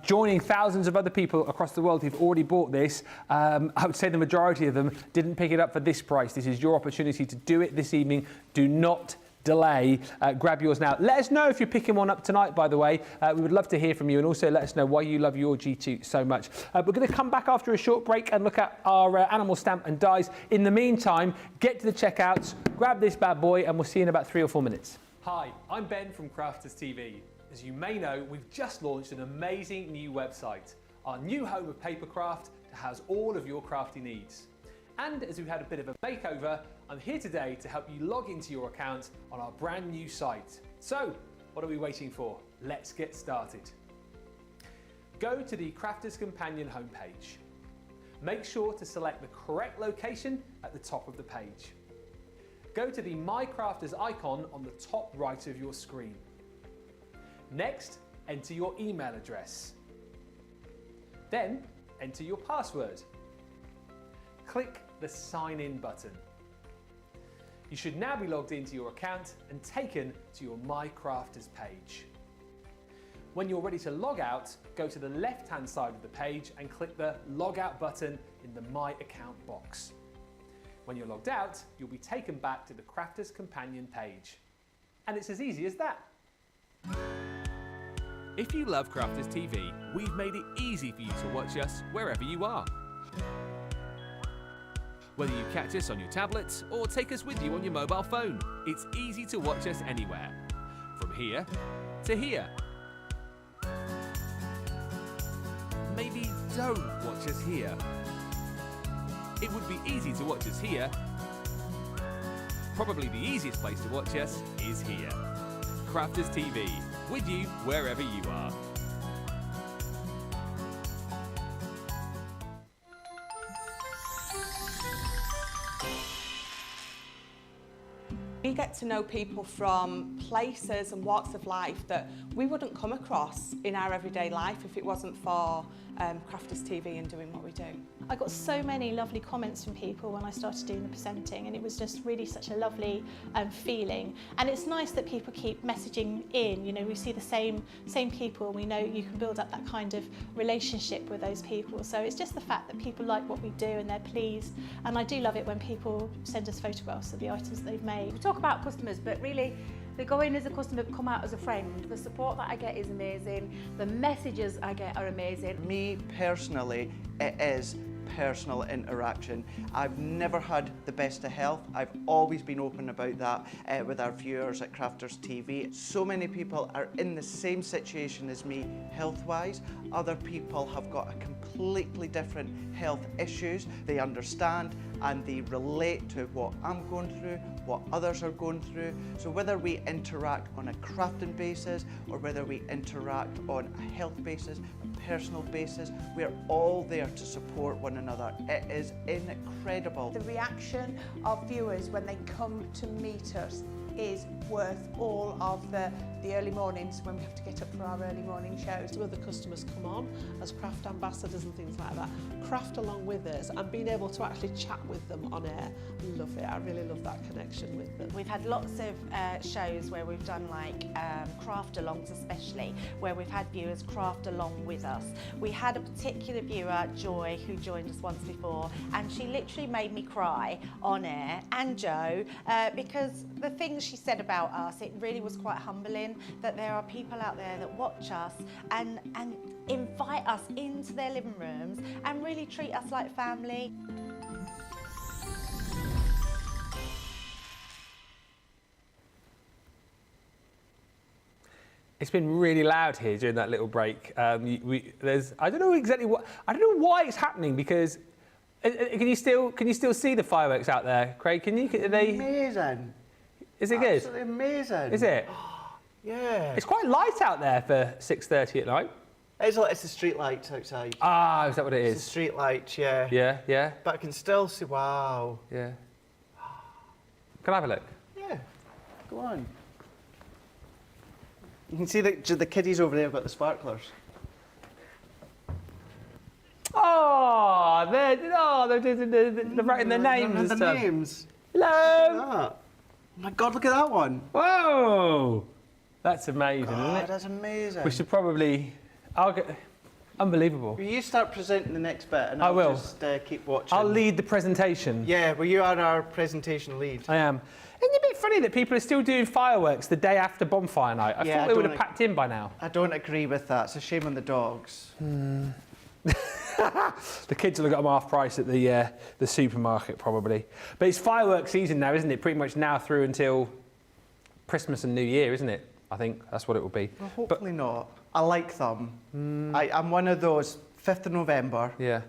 joining thousands of other people across the world who've already bought this, I would say the majority of them didn't pick it up for this price. This is your opportunity to do it this evening. Do not delay. Grab yours now. Let us know if you're picking one up tonight, by the way. We would love to hear from you, and also let us know why you love your G2 so much. We're going to come back after a short break and look at our animal stamp and dies. In the meantime, get to the checkouts, grab this bad boy, and we'll see you in about 3 or 4 minutes. Hi, I'm Ben from Crafters TV. As you may know, we've just launched an amazing new website, our new home of papercraft to house all of your crafty needs. And as we've had a bit of a makeover, I'm here today to help you log into your account on our brand new site. So, what are we waiting for? Let's get started. Go to the Crafters Companion homepage. Make sure to select the correct location at the top of the page. Go to the My Crafters icon on the top right of your screen. Next, enter your email address. Then, enter your password. Click the Sign In button. You should now be logged into your account and taken to your My Crafters page. When you're ready to log out, go to the left-hand side of the page and click the Log Out button in the My Account box. When you're logged out, you'll be taken back to the Crafters Companion page. And it's as easy as that. If you love Crafters TV, we've made it easy for you to watch us wherever you are. Whether you catch us on your tablets or take us with you on your mobile phone, it's easy to watch us anywhere. From here to here. Maybe don't watch us here. It would be easy to watch us here. Probably the easiest place to watch us is here. Crafters TV, with you wherever you are. We get to know people from places and walks of life that we wouldn't come across in our everyday life if it wasn't for Crafters TV and doing what we do. I got so many lovely comments from people when I started doing the presenting, and it was just really such a lovely feeling. And it's nice that people keep messaging in. You know, we see the same people. We know you can build up that kind of relationship with those people. So it's just the fact that people like what we do and they're pleased. And I do love it when people send us photographs of the items that they've made. We talk about customers, but really they go in as a customer, come out as a friend. The support that I get is amazing. The messages I get are amazing. Me personally, it is personal interaction. I've never had the best of health. I've always been open about that with our viewers at Crafters TV. So many people are in the same situation as me health-wise. Other people have got a completely different health issues. They understand and they relate to what I'm going through, what others are going through. So whether we interact on a crafting basis or whether we interact on a health basis, a personal basis, we're all there to support one another. It is incredible. The reaction of viewers when they come to meet us is worth all of the early mornings when we have to get up for our early morning shows. Other customers come on as craft ambassadors and things like that, craft along with us, and being able to actually chat with them on air. Love it. I really love that connection with them. We've had lots of shows where we've done like craft alongs, especially where we've had viewers craft along with us. We had a particular viewer, Joy, who joined us once before, and she literally made me cry on air, and Joe, because the things she said about us, it really was quite humbling that there are people out there that watch us and invite us into their living rooms and really treat us like family. It's been really loud here during that little break. I don't know exactly what. I don't know why it's happening because. Can you still see the fireworks out there, Craig? Are they Amazing. Is it good? Absolutely amazing. Is it? Yeah. It's quite light out there for 6:30 at night. It's the street lights outside. Ah, is that what it It's is? the street lights, yeah. Yeah, yeah, But I can still see, wow. yeah. Can I have a look? Yeah, go on. You can see the kiddies over there have got the sparklers. Oh, they're writing their names and the stuff. names. Hello. Oh my God, look at that one. Whoa, that's amazing, isn't it? That's amazing. We should probably. Unbelievable. Will you start presenting the next bit and I I'll will. just keep watching? I'll lead the presentation. Yeah, well, you are our presentation lead. I am. Isn't it a bit funny that people are still doing fireworks the day after bonfire night? I thought they would have packed in by now. I don't agree with that. It's a shame on the dogs. The kids will have got them half price at the supermarket probably. But it's fireworks season now, isn't it? Pretty much now through until Christmas and New Year, isn't it? I think that's what it will be. Well, hopefully not. I like them. I'm one of those, 5th of November Yeah.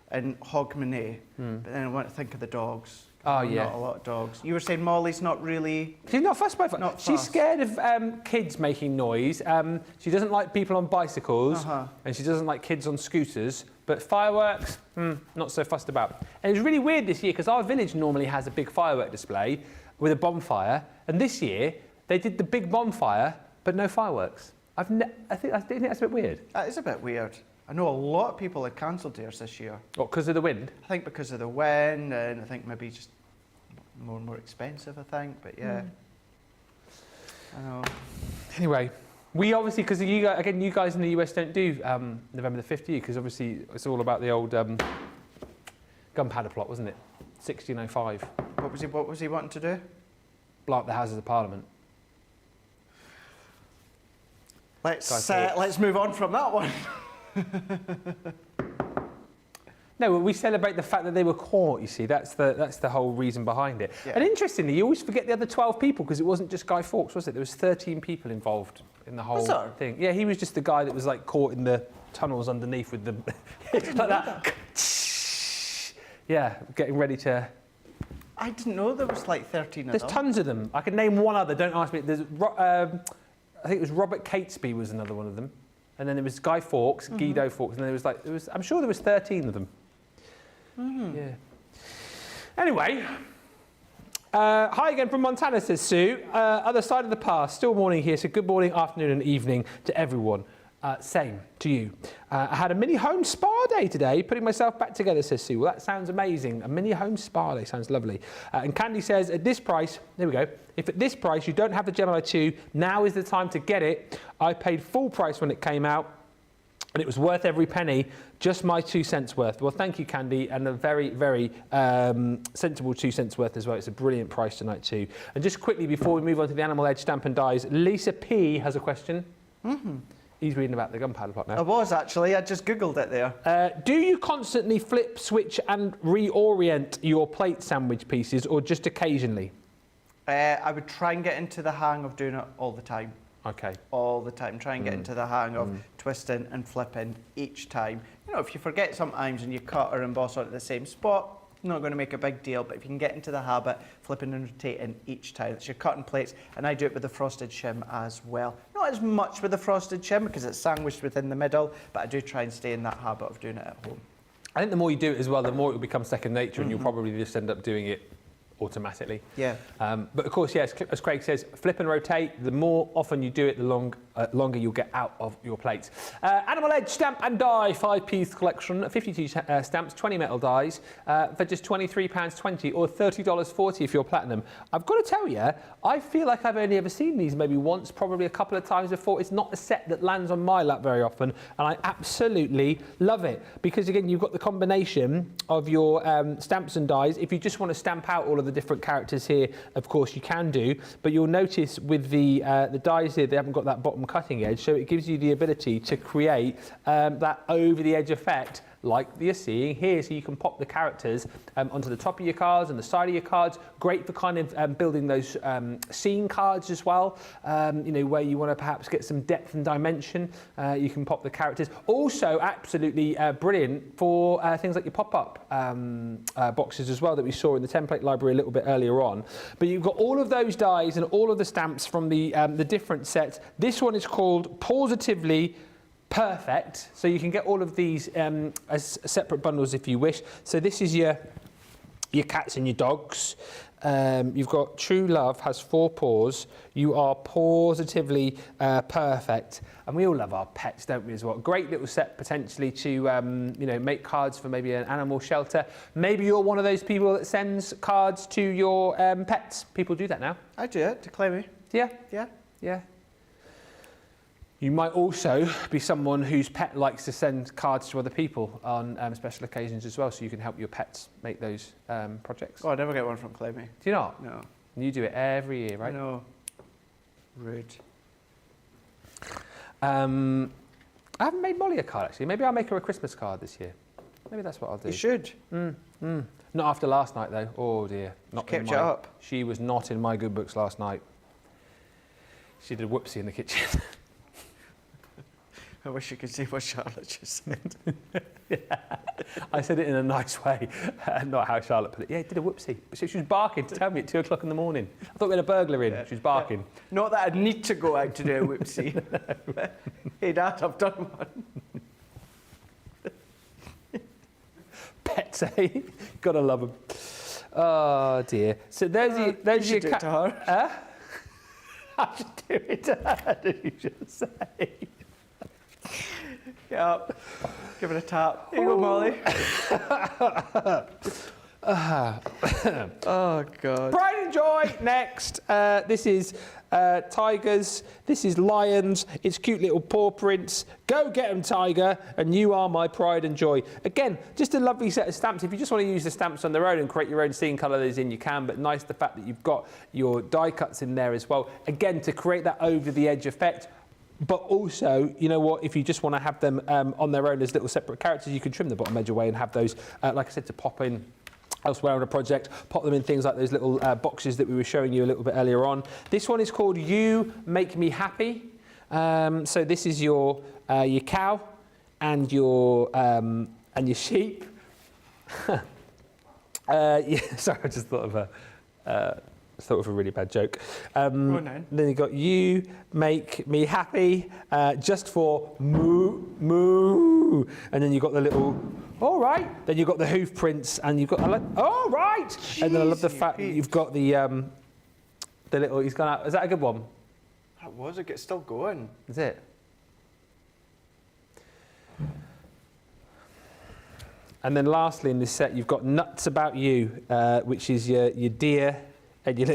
and Hogmanay, but then I want to think of the dogs. Oh, yeah. Not a lot of dogs. You were saying Molly's not really... She's not fussed by fire. Not She's fussed. scared of kids making noise. She doesn't like people on bicycles, and she doesn't like kids on scooters. But fireworks, not so fussed about. And it was really weird this year because our village normally has a big firework display with a bonfire, and this year they did the big bonfire but no fireworks. I think that's a bit weird. That is a bit weird. I know a lot of people had cancelled theirs this year. What, because of the wind? I think because of the wind, and I think maybe just more expensive, I think, but yeah. I know. Anyway, we obviously, because you guys in the US don't do November the 5th, do you? Because obviously it's all about the old gunpowder plot, wasn't it? 1605. What was he wanting to do? Blow up the Houses of Parliament. Let's move on from that one. No, we celebrate the fact that they were caught, you see. That's the whole reason behind it. Yeah. And interestingly, you always forget the other 12 people because it wasn't just Guy Fawkes, was it? There was 13 people involved in the whole thing. Yeah, he was just the guy that was like caught in the tunnels underneath with the... like that. Yeah, getting ready to... I didn't know there was like 13 of them. There's tons of them. I can name one other, don't ask me. There's, I think it was Robert Catesby was another one of them. And then there was Guy Fawkes, Guido Fawkes, and there was I'm sure there was 13 of them. Yeah. Anyway, hi again from Montana, says Sue. Other side of the past, still morning here, so good morning, afternoon and evening to everyone. Same to you. I had a mini home spa day today, putting myself back together, says Sue. Well, that sounds amazing. A mini home spa day sounds lovely. And Candy says, at this price, there we go, if at this price you don't have the Gemini II, now is the time to get it. I paid full price when it came out, and it was worth every penny, just my 2 cents worth. Well, thank you, Candy, and a very, very sensible 2 cents worth as well. It's a brilliant price tonight too. And just quickly, before we move on to the Animal Edge Stamp and Dies, Lisa P has a question. He's reading about the gunpowder plot now. I was actually, I just Googled it there. Do you constantly flip, switch and reorient your plate sandwich pieces, or just occasionally? I would try and get into the hang of doing it all the time. Okay. All the time. Try and get into the hang of twisting and flipping each time. You know, if you forget sometimes and you cut or emboss out at the same spot, not going to make a big deal, but if you can get into the habit, flipping and rotating each time. It's your cutting plates, and I do it with the frosted shim as well. Not as much with the frosted shim because it's sandwiched within the middle, but I do try and stay in that habit of doing it at home. I think the more you do it as well, the more it will become second nature, and you'll probably just end up doing it automatically. Yeah. But of course, yes, as Craig says, flip and rotate. The more often you do it, the longer you'll get out of your plates. Animal Edge Stamp and Die 5-piece collection, 52 stamps, 20 metal dies for just £23.20 or $30.40 if you're platinum. I've got to tell you, I feel like I've only ever seen these maybe once, probably a couple of times before. It's not a set that lands on my lap very often, and I absolutely love it because again, you've got the combination of your stamps and dies. If you just want to stamp out all of the different characters here, of course you can do, but you'll notice with the dies here, they haven't got that bottom cutting edge, so it gives you the ability to create that over the edge effect like you're seeing here. So you can pop the characters onto the top of your cards and the side of your cards. Great for kind of building those scene cards as well, you know, where you want to perhaps get some depth and dimension. You can pop the characters. Also absolutely brilliant for things like your pop-up boxes as well that we saw in the template library a little bit earlier on. But you've got all of those dies and all of the stamps from the different sets. This one is called Positively Perfect, so you can get all of these as separate bundles if you wish. So this is your cats and your dogs. You've got True Love has 4 paws. You are positively perfect, and we all love our pets, don't we? As well, great little set potentially to you know, make cards for maybe an animal shelter. Maybe you're one of those people that sends cards to your pets. People do that now. I do it to claim me. Yeah, Yeah. yeah. You might also be someone whose pet likes to send cards to other people on special occasions as well, so you can help your pets make those projects. Oh, I never get one from Clemmy. Do you not? No. You do it every year, right? No. Rude. I haven't made Molly a card, actually. Maybe I'll make her a Christmas card this year. Maybe that's what I'll do. You should. Not after last night, though. Oh, dear. Not Kept you up. She was not in my good books last night. She did a whoopsie in the kitchen. I wish you could see what Charlotte just said. Yeah. I said it in a nice way, not how Charlotte put it. Yeah, it did a whoopsie. But she was barking to tell me at 2 o'clock in the morning. I thought we had a burglar in. Yeah. She was barking. Yeah. Not that I'd need to go out to do a whoopsie. Hey, Dad, I've done one. Pets, eh? Gotta love them. Oh, dear. So there's your cat. To her. I should do it to her, did you just say? Get up, give it a tap. Here you go, Molly. Oh, God. Pride and Joy next. This is tigers. This is lions. It's cute little paw prints. Go get them, tiger, and you are my pride and joy. Again, just a lovely set of stamps. If you just want to use the stamps on their own and create your own scene colours in, you can, but nice the fact that you've got your die cuts in there as well. Again, to create that over-the-edge effect. But also, you know what, if you just want to have them on their own as little separate characters, you can trim the bottom edge away and have those, like I said, to pop in elsewhere on a project, pop them in things like those little boxes that we were showing you a little bit earlier on. This one is called You Make Me Happy. So this is your cow and your sheep. Yeah, sorry, I just thought of a really bad joke. Then you got You Make Me Happy, just for moo, moo. And then you got the little, all right. Then you've got the hoof prints, and you've got, all right. Jeez, and then I love the fact that you've got the little, he's gone out. Is that a good one? That was, it's still going. Is it? And then lastly in this set, you've got Nuts About You, which is your deer and your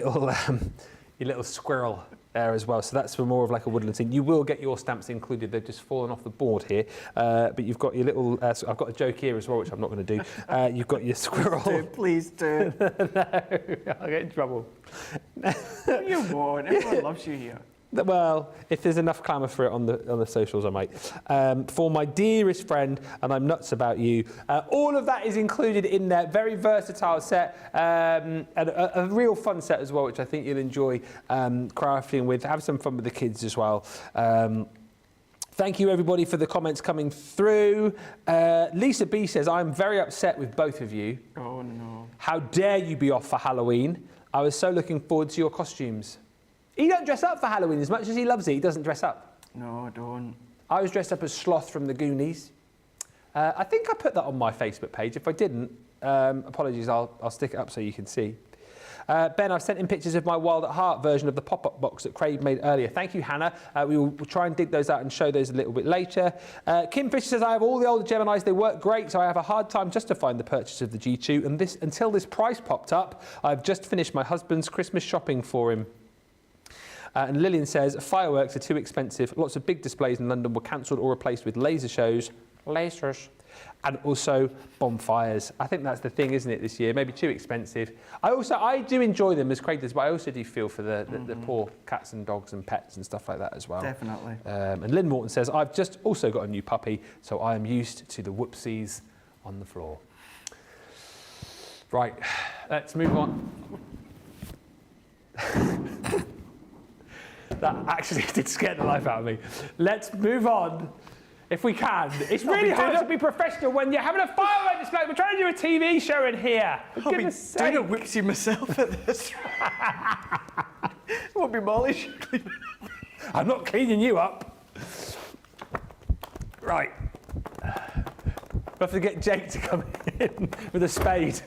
little squirrel there as well. So that's for more of like a woodland scene. You will get your stamps included. They've just fallen off the board here. But you've got your little, so I've got a joke here as well, which I'm not going to do. You've got your squirrel. Please do. No, I'll get in trouble. You won't. Everyone loves you here. Well, if there's enough clamour for it on the socials, I might. For my dearest friend, and I'm nuts about you. All of that is included in there. Very versatile set, and a real fun set as well, which I think you'll enjoy crafting with. Have some fun with the kids as well. Thank you, everybody, for the comments coming through. Lisa B says, I'm very upset with both of you. Oh, no. How dare you be off for Halloween? I was so looking forward to your costumes. He don't dress up for Halloween as much as he loves it. He doesn't dress up. No, I don't. I was dressed up as Sloth from the Goonies. I think I put that on my Facebook page. If I didn't, apologies, I'll stick it up so you can see. Ben, I've sent in pictures of my Wild at Heart version of the pop-up box that Craig made earlier. Thank you, Hannah. We'll try and dig those out and show those a little bit later. Kim Fisher says, I have all the older Geminis. They work great, so I have a hard time justifying the purchase of the G2. And until this price popped up, I've just finished my husband's Christmas shopping for him. And Lillian says, fireworks are too expensive. Lots of big displays in London were cancelled or replaced with laser shows. Lasers. And also bonfires. I think that's the thing, isn't it, this year? Maybe too expensive. I do enjoy them, as Craig does, but I also do feel for the poor cats and dogs and pets and stuff like that as well. Definitely. And Lynn Morton says, I've just also got a new puppy, so I am used to the whoopsies on the floor. Right, let's move on. That actually did scare the life out of me. Let's move on, if we can. It's really hard to be professional when you're having a firework display. We're trying to do a TV show in here. I'll be doing a whoopsie myself at this. It won't be Molly. I'm not cleaning you up. Right. We'll have to get Jake to come in with a spade.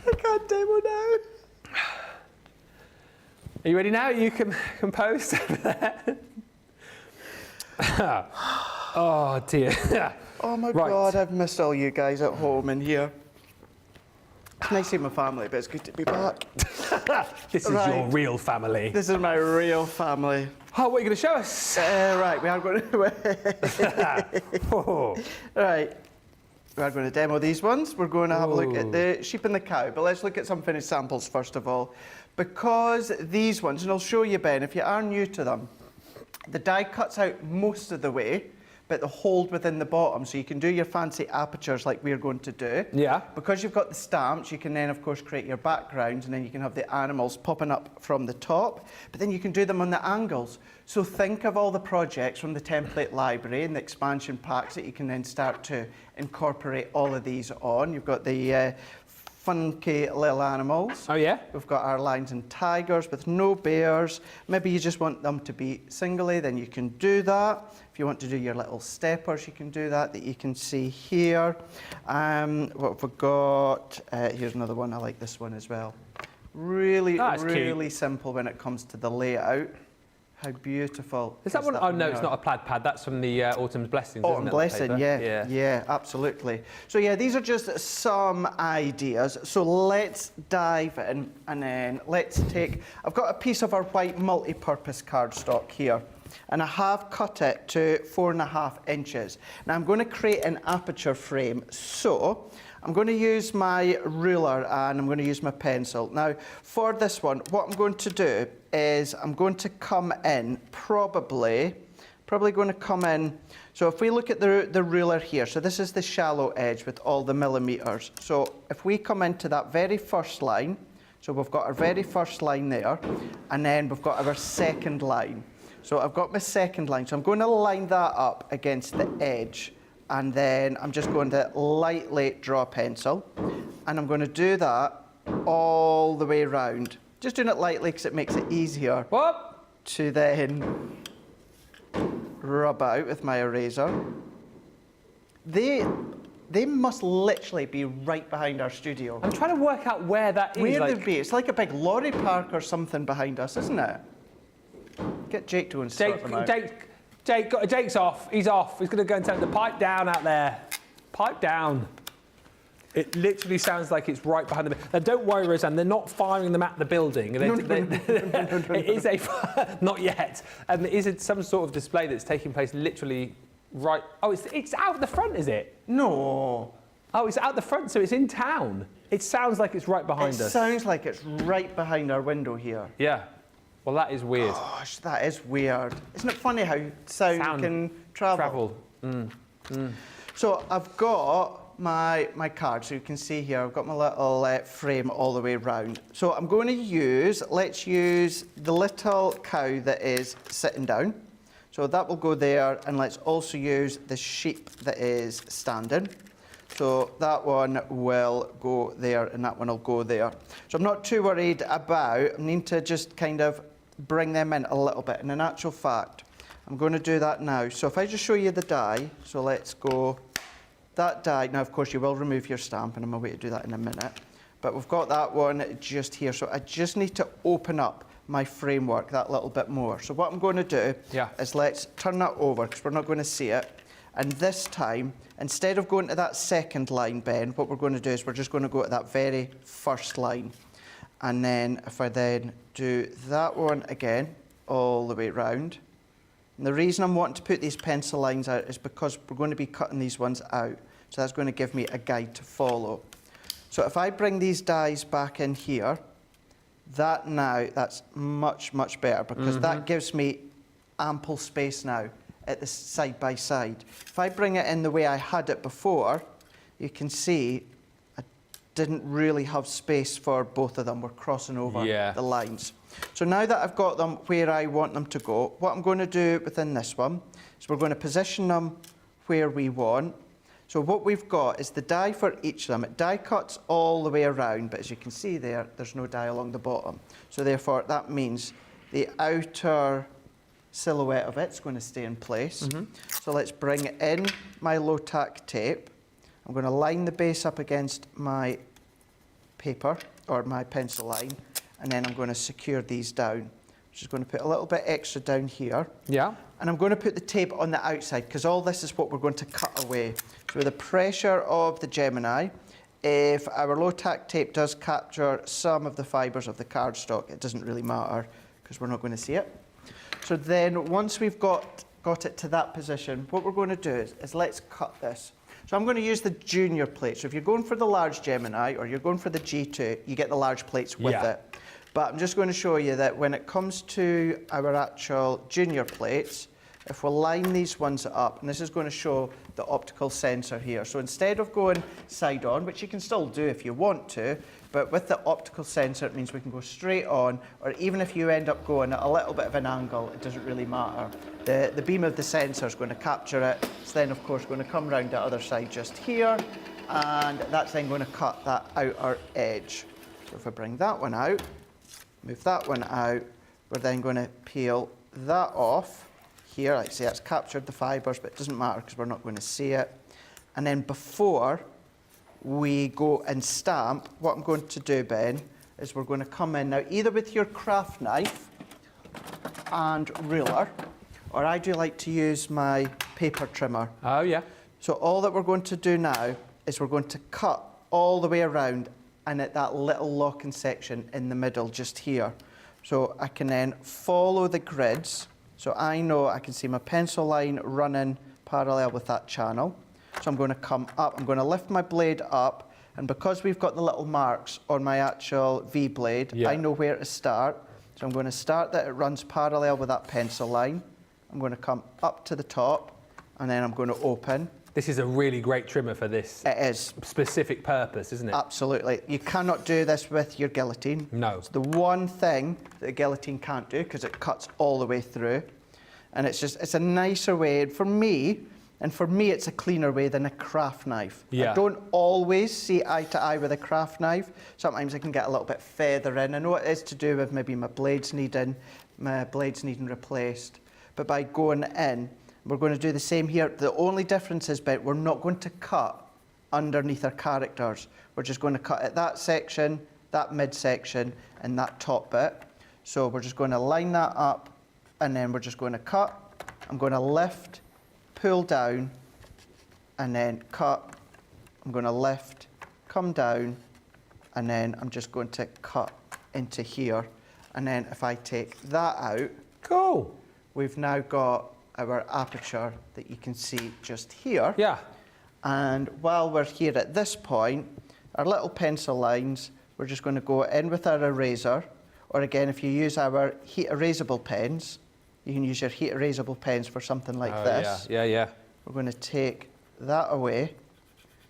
I can't demo now. Are you ready now? You can compose over there. Oh dear. Oh my God, I've missed all you guys at home and here. It's nice to see my family, but it's good to be back. This is your real family. This is my real family. Oh, what are you going to show us? Right, we are going to... Right, we are going to demo these ones. We're going to have a look at the sheep and the cow, but let's look at some finished samples first of all. Because these ones, and I'll show you, Ben, if you are new to them, the die cuts out most of the way, but the hold within the bottom, so you can do your fancy apertures like we're going to do. Yeah. Because you've got the stamps, you can then, of course, create your backgrounds, and then you can have the animals popping up from the top, but then you can do them on the angles. So think of all the projects from the template library and the expansion packs that you can then start to incorporate all of these on. You've got the funky little animals. Oh, yeah? We've got our lions and tigers with no bears. Maybe you just want them to be singly, then you can do that. If you want to do your little steppers, you can do that you can see here. What have we got? Here's another one. I like this one as well. Really cute. simple when it comes to the layout. How beautiful. Is that one? Oh, no, it's not a plaid pad. That's from the Autumn's Blessings, Autumn isn't it? Blessing, yeah, absolutely. So yeah, these are just some ideas. So let's dive in and then let's take, I've got a piece of our white multi-purpose cardstock here, and I have cut it to 4.5 inches. Now I'm going to create an aperture frame. So I'm going to use my ruler and I'm going to use my pencil. Now for this one, what I'm going to do is I'm going to come in, probably going to come in, so if we look at the ruler here, so this is the shallow edge with all the millimeters. So if we come into that very first line, so we've got our very first line there, and then we've got our second line. So I've got my second line, so I'm going to line that up against the edge, and then I'm just going to lightly draw a pencil, and I'm going to do that all the way around. Just doing it lightly because it makes it easier to then rub out with my eraser. They must literally be right behind our studio. I'm trying to work out where that is. Where like, they'd be? It's like a big lorry park or something behind us, isn't it? Get Jake to sort them out. Jake's off. He's off. He's going to go and turn the pipe down out there. Pipe down. It literally sounds like it's right behind them. Now, don't worry, Roseanne, they're not firing them at the building. It is a, not yet. It is some sort of display that's taking place literally right. Oh, it's out the front, is it? No. Oh, it's out the front, so it's in town. It sounds like it's right behind us. It sounds like it's right behind our window here. Yeah. Well, that is weird. Gosh, that is weird. Isn't it funny how sound can travel? So I've got my card, so you can see here, I've got my little frame all the way around. So I'm going to use, let's use the little cow that is sitting down. So that will go there, and let's also use the sheep that is standing. So that one will go there, and that one will go there. So I'm not too worried about, I need to just kind of bring them in a little bit. And in actual fact, I'm going to do that now. So if I just show you the die, so let's go. That die, now of course you will remove your stamp, and I'm away to do that in a minute. But we've got that one just here. So I just need to open up my framework that little bit more. So what I'm going to do is let's turn that over, because we're not going to see it. And this time, instead of going to that second line, Ben, what we're going to do is we're just going to go to that very first line. And then if I then do that one again, all the way round. And the reason I'm wanting to put these pencil lines out is because we're going to be cutting these ones out. So that's going to give me a guide to follow. So if I bring these dies back in here, that's much, much better, because that gives me ample space now at the side by side. If I bring it in the way I had it before, you can see I didn't really have space for both of them. We're crossing over the lines. So now that I've got them where I want them to go, what I'm going to do within this one is we're going to position them where we want. So what we've got is the die for each of them. It die cuts all the way around, but as you can see there, there's no die along the bottom. So therefore, that means the outer silhouette of it's going to stay in place. So let's bring in my low tack tape. I'm going to line the base up against my paper, or my pencil line, and then I'm going to secure these down. Just going to put a little bit extra down here. Yeah. And I'm going to put the tape on the outside, because all this is what we're going to cut away. So with the pressure of the Gemini, if our low tack tape does capture some of the fibres of the cardstock, it doesn't really matter, because we're not going to see it. So then once we've got it to that position, what we're going to do is let's cut this. So I'm going to use the junior plate. So if you're going for the large Gemini or you're going for the G2, you get the large plates with it. But I'm just going to show you that when it comes to our actual junior plates, if we line these ones up, and this is going to show the optical sensor here. So instead of going side on, which you can still do if you want to, but with the optical sensor, it means we can go straight on, or even if you end up going at a little bit of an angle, it doesn't really matter. The beam of the sensor is going to capture it. It's then, of course, going to come around the other side just here, and that's then going to cut that outer edge. So if I bring that one out, move that one out, we're then going to peel that off. Here, like I say, it's captured the fibres, but it doesn't matter because we're not going to see it. And then before we go and stamp, what I'm going to do, Ben, is we're going to come in now either with your craft knife and ruler, or I do like to use my paper trimmer. Oh, yeah. So all that we're going to do now is we're going to cut all the way around and at that little locking section in the middle just here. So I can then follow the grids. So I know I can see my pencil line running parallel with that channel. So I'm going to come up, I'm going to lift my blade up, and because we've got the little marks on my actual V blade, I know where to start. So I'm going to start that it runs parallel with that pencil line. I'm going to come up to the top, and then I'm going to open. This is a really great trimmer for this specific purpose, isn't it? Absolutely. You cannot do this with your guillotine. No. It's the one thing that a guillotine can't do, because it cuts all the way through. And it's a nicer way for me, it's a cleaner way than a craft knife. I don't always see eye to eye with a craft knife. Sometimes I can get a little bit further in. I know it is to do with maybe my blades needing replaced. But by going in, we're going to do the same here. The only difference is, Ben, we're not going to cut underneath our characters. We're just going to cut at that section, that midsection, and that top bit. So we're just going to line that up, and then we're just going to cut. I'm going to lift, pull down, and then cut. I'm going to lift, come down, and then I'm just going to cut into here. And then if I take that out, Cool. we've now got our aperture that you can see just here. Yeah. And while we're here at this point, our little pencil lines, we're just going to go in with our eraser. Or again, if you use our heat erasable pens, you can use your heat erasable pens for something like this. Yeah. We're going to take that away,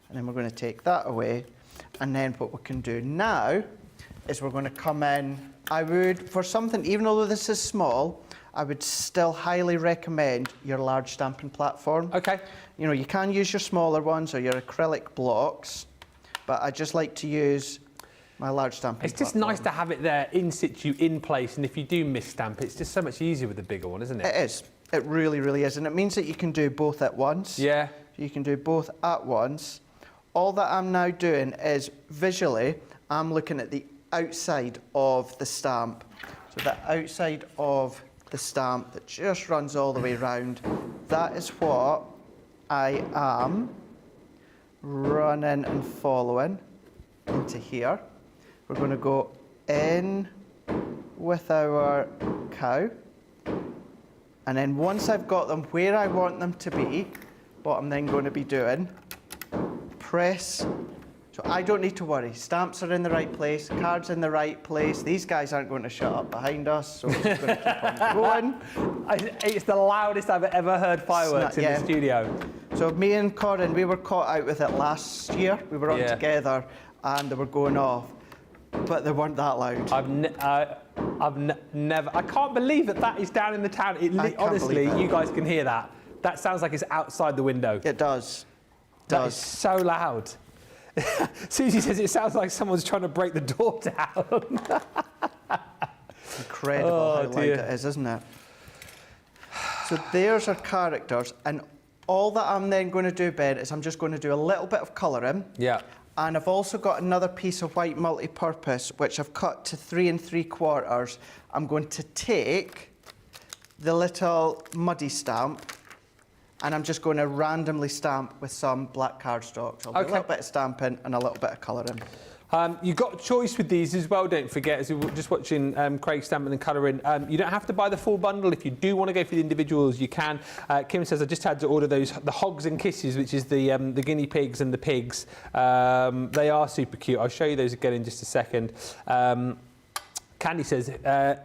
and then we're going to take that away. And then what we can do now is we're going to come in. I would, for something, even though this is small, I would still highly recommend your large stamping platform. Okay. You know, you can use your smaller ones or your acrylic blocks, but I just like to use my large stamping It's just platform. nice to have it there in situ, in place, and if you do misstamp, it's just so much easier with the bigger one, isn't it? It is. It really, really is. And it means that you can do both at once. Yeah. You can do both at once. All that I'm now doing is visually, I'm looking at the outside of the stamp. So the outside of the stamp that just runs all the way around, that is what I am running and following into here. We're going to go in with our cow. And then once I've got them where I want them to be, what I'm then going to be doing, press. So I don't need to worry. Stamps are in the right place, cards in the right place. These guys aren't going to shut up behind us, so we're just going to keep on going. It's the loudest I've ever heard fireworks in the studio. So me and Corin, we were caught out with it last year. We were on together, and they were going off, but they weren't that loud. I've never. I can't believe that is down in the town. Honestly, you guys can hear that. That sounds like it's outside the window. It does. That is so loud. Susie says it sounds like someone's trying to break the door down. Incredible how loud it is, isn't it? So there's our characters, and all that I'm then going to do, Ben, is I'm just going to do a little bit of colouring. Yeah. And I've also got another piece of white multi-purpose, which I've cut to 3 3/4. I'm going to take the little muddy stamp, and I'm just going to randomly stamp with some black cardstock. So I'll do a little bit of stamping and a little bit of colouring. You've got a choice with these as well, don't forget, as we were just watching Craig stamping and colouring. You don't have to buy the full bundle. If you do want to go for the individuals, you can. Kim says, I just had to order the hogs and kisses, which is the guinea pigs and the pigs. They are super cute. I'll show you those again in just a second. Candy says,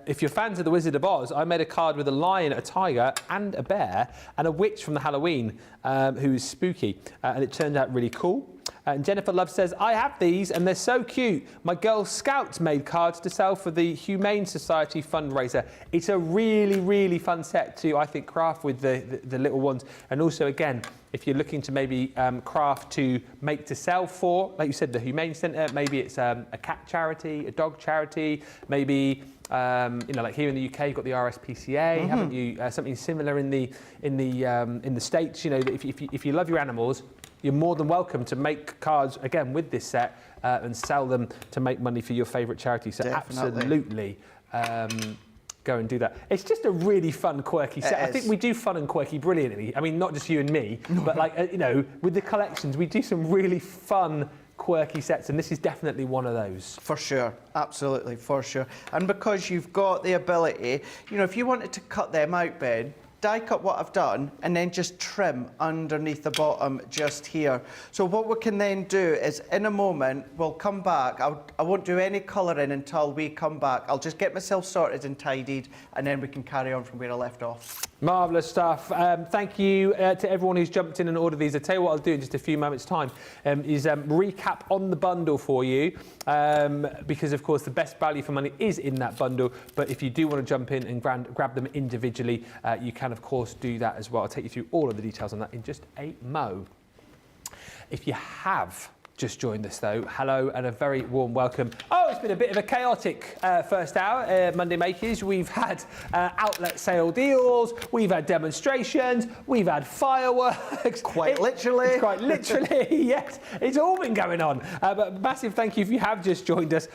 if you're fans of The Wizard of Oz, I made a card with a lion, a tiger and a bear and a witch from the Halloween who is spooky. And it turned out really cool. And Jennifer Love says, I have these and they're so cute. My Girl Scouts made cards to sell for the Humane Society fundraiser. It's a really, really fun set to, I think, craft with the little ones. And also, again, if you're looking to maybe craft to make to sell for, like you said, the Humane Centre, maybe it's a cat charity, a dog charity, maybe like here in the UK, you've got the RSPCA, haven't you? Something similar in the States. You know, if you love your animals, you're more than welcome to make cards again with this set and sell them to make money for your favourite charity. So absolutely. Go and do that. It's just a really fun, quirky set. I think we do fun and quirky brilliantly. I mean, not just you and me, but with the collections, we do some really fun, quirky sets, and this is definitely one of those. For sure, absolutely, for sure. And because you've got the ability, if you wanted to cut them out, Ben, die cut what I've done and then just trim underneath the bottom just here. So what we can then do is in a moment we'll come back. I won't do any colouring until we come back. I'll just get myself sorted and tidied and then we can carry on from where I left off. Marvellous stuff. Thank you to everyone who's jumped in and ordered these. I'll tell you what I'll do in just a few moments' time is recap on the bundle for you because, of course, the best value for money is in that bundle. But if you do want to jump in and grab them individually, you can, of course, do that as well. I'll take you through all of the details on that in just a mo. If you have just joined us though, hello and a very warm welcome. Oh, it's been a bit of a chaotic first hour, Monday Makers. We've had outlet sale deals, we've had demonstrations, we've had fireworks. Quite literally. Quite literally, yes. It's all been going on. But massive thank you if you have just joined us.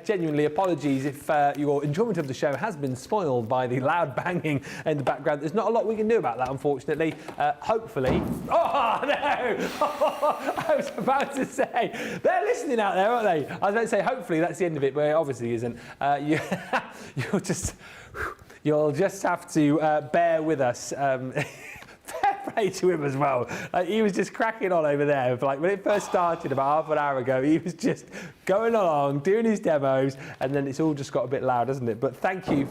Genuinely apologies if your enjoyment of the show has been spoiled by the loud banging in the background. There's not a lot we can do about that, unfortunately. Hopefully... Oh, no! I was about to say, they're listening out there, aren't they? I was about to say, hopefully that's the end of it, but it obviously isn't. You'll just have to bear with us. Fair play to him as well. He was just cracking on over there. Like when it first started about half an hour ago, he was just going along, doing his demos, and then it's all just got a bit loud, hasn't it? But thank you.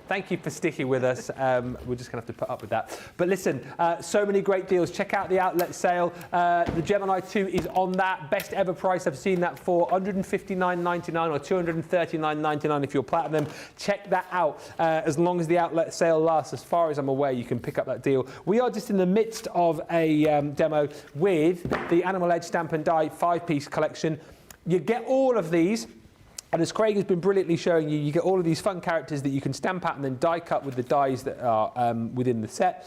Thank you for sticking with us. We're just going to have to put up with that. But listen, so many great deals. Check out the outlet sale. The Gemini II is on that. Best ever price. I've seen that for $159.99 or $239.99 if you're platinum. Check that out. As long as the outlet sale lasts, as far as I'm aware, you can pick up that deal. We are just in the midst of a demo with the Animal Edge Stamp and Die 5-piece collection. You get all of these. And as Craig has been brilliantly showing you, you get all of these fun characters that you can stamp out and then die cut with the dies that are within the set.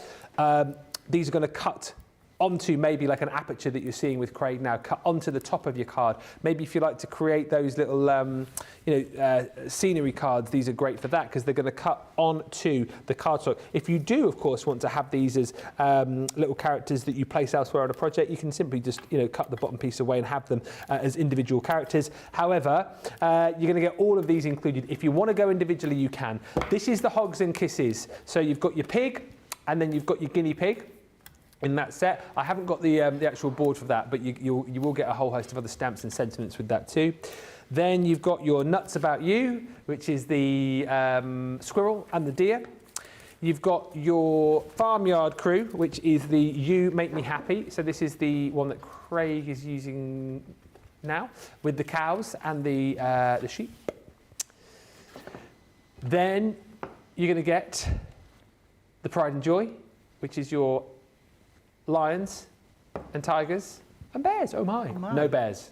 These are going to cut onto maybe like an aperture that you're seeing with Craig now, cut onto the top of your card. Maybe if you like to create those little scenery cards, these are great for that because they're going to cut onto the cardstock. If you do, of course, want to have these as little characters that you place elsewhere on a project, you can simply just cut the bottom piece away and have them as individual characters. However, you're going to get all of these included. If you want to go individually, you can. This is the Hogs and Kisses. So you've got your pig and then you've got your guinea pig in that set. I haven't got the actual board for that, but you will get a whole host of other stamps and sentiments with that too. Then you've got your Nuts About You, which is the squirrel and the deer. You've got your Farmyard Crew, which is the You Make Me Happy. So this is the one that Craig is using now with the cows and the sheep. Then you're going to get the Pride and Joy, which is your lions and tigers and bears. Oh my. No bears.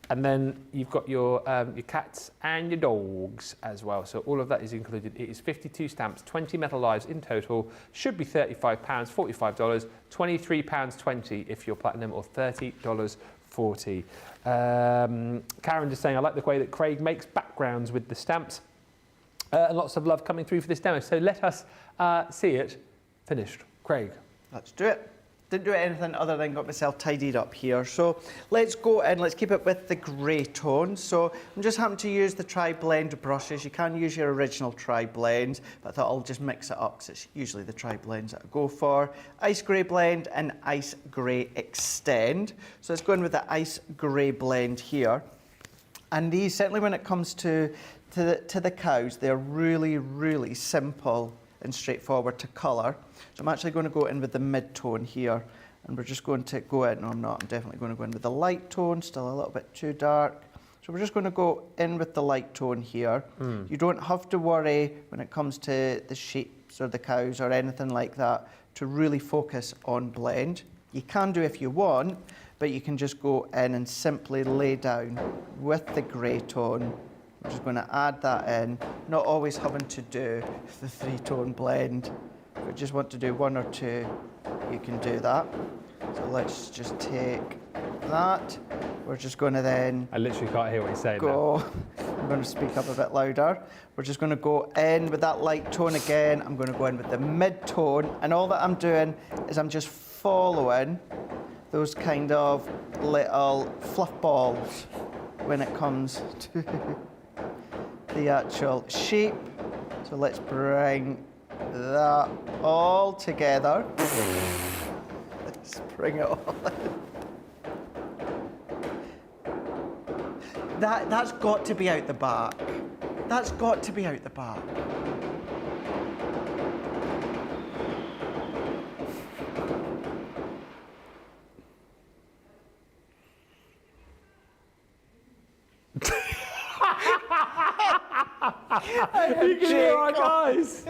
And then you've got your cats and your dogs as well. So all of that is included. It is 52 stamps, 20 metal lives in total. Should be £35, $45, £23.20 if you're platinum, or $30.40. Karen just saying, I like the way that Craig makes backgrounds with the stamps. And lots of love coming through for this demo. So let us see it finished. Craig. Let's do it. Didn't do anything other than got myself tidied up here. So let's go and let's keep it with the grey tone. So I'm just having to use the tri-blend brushes. You can use your original tri-blends, but I thought I'll just mix it up because it's usually the tri-blends that I go for. Ice Grey Blend and Ice Grey Extend. So let's go in with the Ice Grey Blend here. And these, certainly when it comes to the cows, they're really, really simple and straightforward to colour. So I'm actually going to go in with the mid-tone here, and we're just going to go in, no I'm not, I'm definitely going to go in with the light tone, still a little bit too dark. So we're just going to go in with the light tone here. You don't have to worry when it comes to the sheep or the cows or anything like that to really focus on blend. You can do if you want, but you can just go in and simply lay down with the grey tone. I'm just going to add that in, not always having to do the 3-tone blend. If you just want to do one or two, you can do that. So let's just take that. We're just going to then... I literally can't hear what you're saying now. I'm going to speak up a bit louder. We're just going to go in with that light tone again. I'm going to go in with the mid-tone. And all that I'm doing is I'm just following those kind of little fluff balls when it comes to the actual shape. So let's bring that all together. Let's bring it all in. That's got to be out the back. That's got to be out the back. You can hear our guys.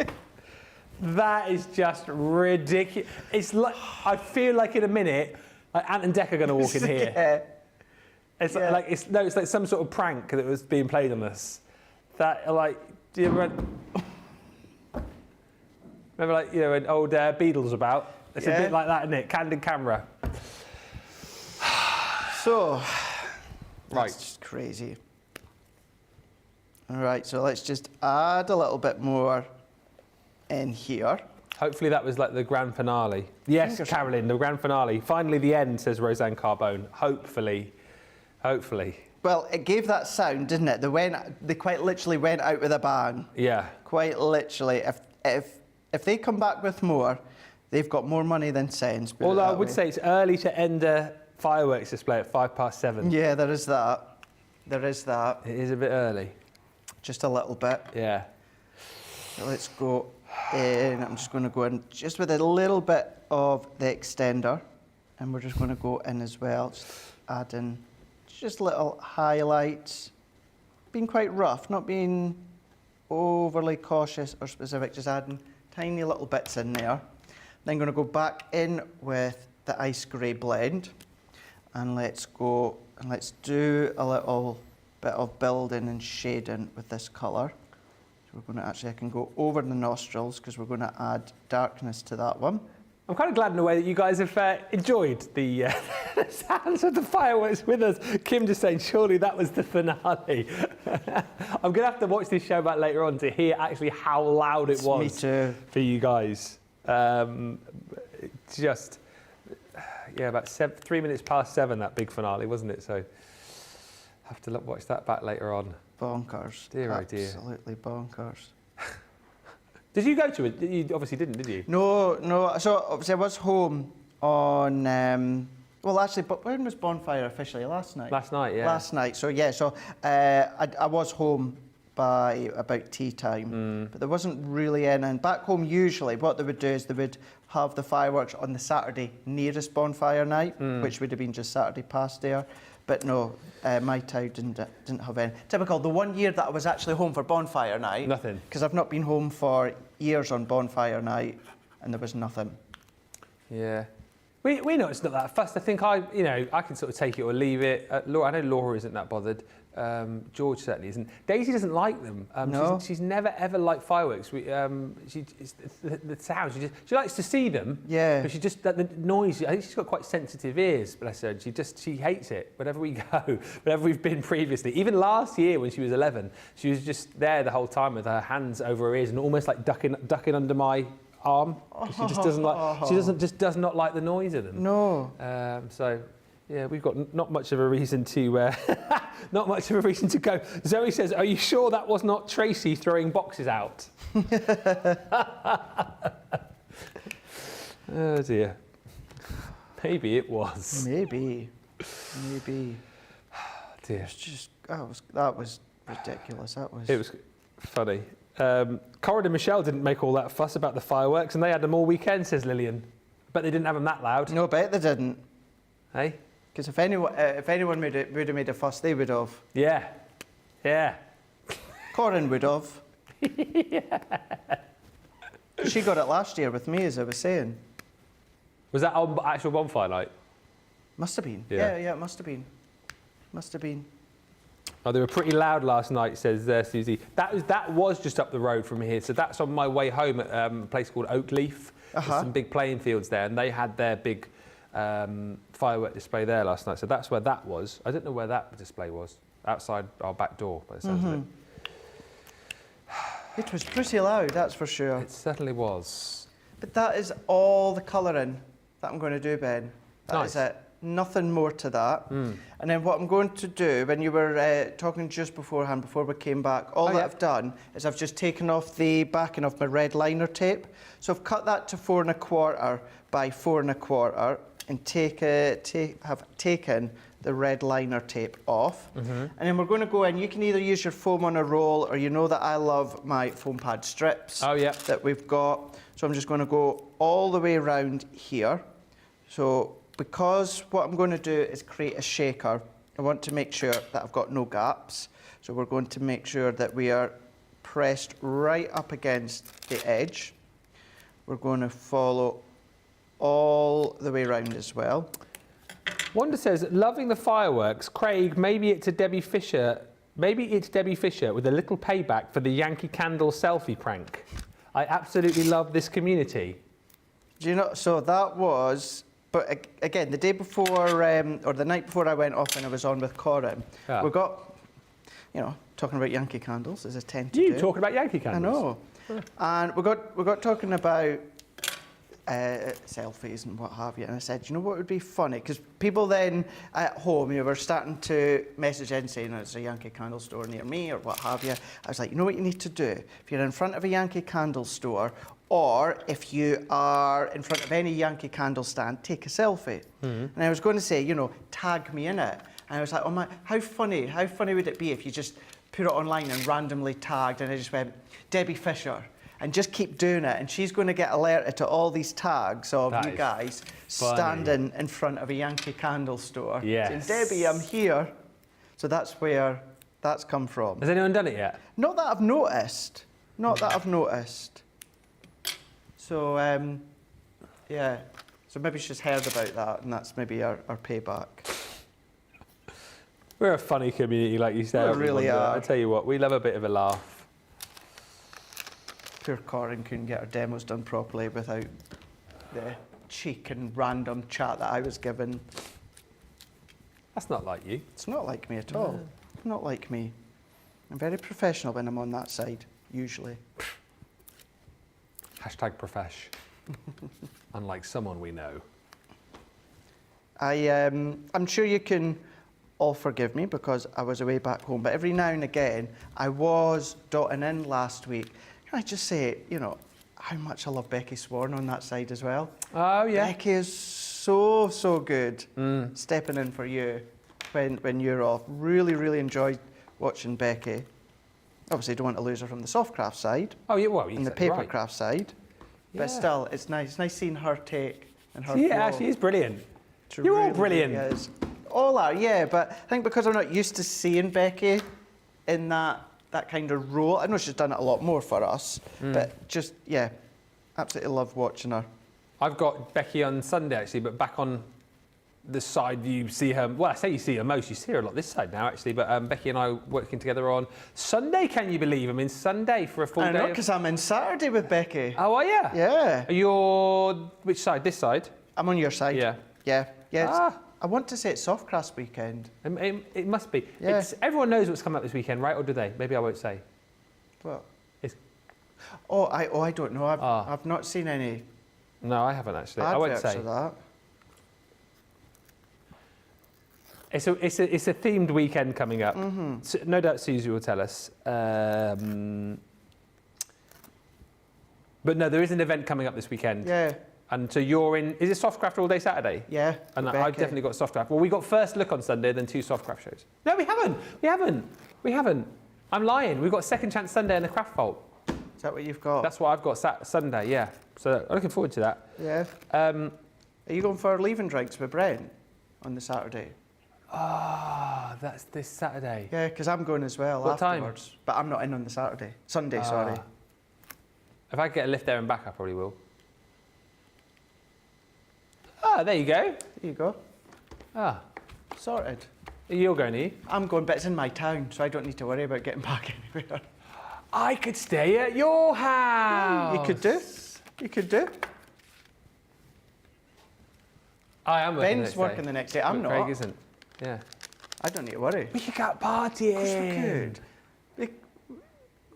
That is just ridiculous. It's like, I feel like in a minute, Like Ant and Dec are going to walk in here. Yeah. It's Yeah. like it's like some sort of prank that was being played on us. That like, do you remember like when old Beatles about? It's a bit like that, isn't it? Candid camera. So, Right. that's just crazy. All right, so let's just add a little bit more in here. Hopefully that was like the grand finale. Yes, Fingers Carolyn, the grand finale. Finally the end, says Roseanne Carbone. Hopefully. Well, it gave that sound, didn't it? They quite literally went out with a bang. Yeah. Quite literally. If they come back with more, they've got more money than sense. put it Although I that would way. say it's early to end a fireworks display at 7:05. Yeah, there is that. There is that. It is a bit early. Just a little bit. Yeah. So let's go in. I'm just going to go in just with a little bit of the extender. And we're just going to go in as well. Just add in just little highlights. Being quite rough, not being overly cautious or specific, just adding tiny little bits in there. Then going to go back in with the ice grey blend. And let's go and let's do a little bit of building and shading with this colour. So we're going to I can go over the nostrils because we're going to add darkness to that one. I'm kind of glad in a way that you guys have enjoyed the sounds of the fireworks with us. Kim just saying, surely that was the finale. I'm going to have to watch this show back later on to hear actually how loud it was Me too. for you guys. Just, yeah, about 3 minutes past 7, that big finale, wasn't it? So have to watch that back later on. Bonkers. Dear, oh dear. Absolutely bonkers. Did you go to it? You obviously didn't, did you? No. So obviously I was home on. Well, actually, but when was Bonfire officially? Last night. Last night, yeah. Last night. So yeah. So I was home by about tea time, but there wasn't really any. And back home, usually what they would do is they would have the fireworks on the Saturday nearest Bonfire night, which would have been just Saturday past there. But no, my town didn't have any. Typical. The one year that I was actually home for Bonfire night. Nothing. Because I've not been home for years on Bonfire night, and there was nothing. Yeah. We know it's not that fussed. I think I can sort of take it or leave it. Laura, I know Laura isn't that bothered. George certainly isn't. Daisy doesn't like them. No. She's never ever liked fireworks. It's the sound. She likes to see them. Yeah. But she just the noise. I think she's got quite sensitive ears. Bless her. She hates it. Whenever we go, whenever we've been previously, even last year when she was 11, she was just there the whole time with her hands over her ears and almost like ducking under my arm. She just doesn't like. She does not like the noise of them. No. So. Yeah, we've got not much of a reason to go. Zoe says, "Are you sure that was not Tracy throwing boxes out?" Oh dear. Maybe it was. Maybe. Dear. It's just that was ridiculous. It was funny. Corin and Michelle didn't make all that fuss about the fireworks, and they had them all weekend, says Lillian. But they didn't have them that loud. No, bet they didn't. Hey? Because if anyone would have made a fuss, they would have. Yeah. Corin would have. Yeah. She got it last year with me, as I was saying. Was that on actual bonfire night? Must have been. Yeah. Yeah, it must have been. Oh, they were pretty loud last night, says Susie. That was just up the road from here. So that's on my way home at a place called Oakleaf. There's some big playing fields there, and they had their big firework display there last night. So that's where that was. I don't know where that display was. Outside our back door, by the sounds of it. It was pretty loud, that's for sure. It certainly was. But that is all the colouring that I'm going to do, Ben. That is it. Nothing more to that. And then what I'm going to do, when you were talking just beforehand, before we came back, I've done is I've just taken off the backing of my red liner tape. So I've cut that to 4 1/4 by 4 1/4 and have taken the red liner tape off. And then we're going to go in. You can either use your foam on a roll, or you know that I love my foam pad strips that we've got. So I'm just going to go all the way around here. So because what I'm going to do is create a shaker, I want to make sure that I've got no gaps. So we're going to make sure that we are pressed right up against the edge. We're going to follow all the way around as well. Wanda says, loving the fireworks. Craig, maybe it's Debbie Fisher with a little payback for the Yankee Candle selfie prank. I absolutely love this community. Do you know, so that was, but again, the day before, or the night before I went off and I was on with Corin, we got, you know, talking about Yankee candles, as I tend to do. You talking about Yankee candles? I know. And we got talking about selfies and what have you, and I said, you know what would be funny, because people then at home, you were starting to message in saying there's a Yankee candle store near me or what have you. I was like, you know what you need to do? If you're in front of a Yankee candle store, or if you are in front of any Yankee candle stand, take a selfie. And I was going to say, you know, tag me in it. And I was like, oh my, how funny would it be if you just put it online and randomly tagged, and I just went, Debbie Fisher, and just keep doing it. And she's going to get alerted to all these tags of you guys standing in front of a Yankee candle store. Yes. Saying, Debbie, I'm here. So that's where that's come from. Has anyone done it yet? Not that I've noticed. Not that I've noticed. So, yeah. So maybe she's heard about that, and that's maybe our payback. We're a funny community, like you said. We really are. I tell you what, we love a bit of a laugh. Poor Corin couldn't get her demos done properly without the cheek and random chat that I was given. That's not like you. It's not like me at all. Not like me. I'm very professional when I'm on that side, usually. Hashtag profesh. Unlike someone we know. I'm sure you can all forgive me because I was away back home, but every now and again I was dotting in last week. Can I just say, you know, how much I love Becky Swan on that side as well. Oh yeah. Becky is so good stepping in for you when you're off. Really enjoyed watching Becky. Obviously don't want to lose her from the soft craft side. Oh yeah, well, and the paper craft side. But still, it's nice seeing her take and her Yeah, flow. she is brilliant. You're Really, all brilliant. really is. All are, yeah, but I think because I'm not used to seeing Becky in that kind of role, I know she's done it a lot more for us, but just, yeah, absolutely love watching her. I've got Becky on Sunday actually, but back on the side you see her, well I say you see her most, you see her a lot this side now actually, but Becky and I working together on Sunday, can you believe? I mean Sunday for a full day. I know, because I'm in Saturday with Becky. Oh, are you? Yeah. Are you on which side? This side? I'm on your side. Yeah. Yeah. Ah. I want to say it's soft craft weekend. It must be. Yeah. Everyone knows what's coming up this weekend, right? Or do they? Maybe I won't say. What? It's, I don't know. I've not seen any no, I haven't actually. I won't adverts say. of that. It's a themed weekend coming up. So, no doubt Susie will tell us. But no, there is an event coming up this weekend. Yeah. And so you're in, is it Softcraft all day Saturday? Yeah. And with I've Becky. definitely got Softcraft. Well, we got First Look on Sunday, then 2 Softcraft shows. No, we haven't. I'm lying. We've got Second Chance Sunday and the Craft Vault. Is that what you've got? That's what I've got Sunday, yeah. So I'm looking forward to that. Yeah. Are you going for leaving drinks with Brent on the Saturday? Ah, that's this Saturday. Yeah, because I'm going as well What time? afterwards. But I'm not in on the Sunday, sorry. If I get a lift there and back, I probably will. Ah, there you go. There you go. Ah, Sorted. you're going, are you? I'm going, but it's in my town, so I don't need to worry about getting back anywhere. I could stay at your house. You could do. You could do. I am working Ben's working the next day. I'm But not. Craig isn't. Yeah. I don't need to worry. We could go out partying. Of course we could.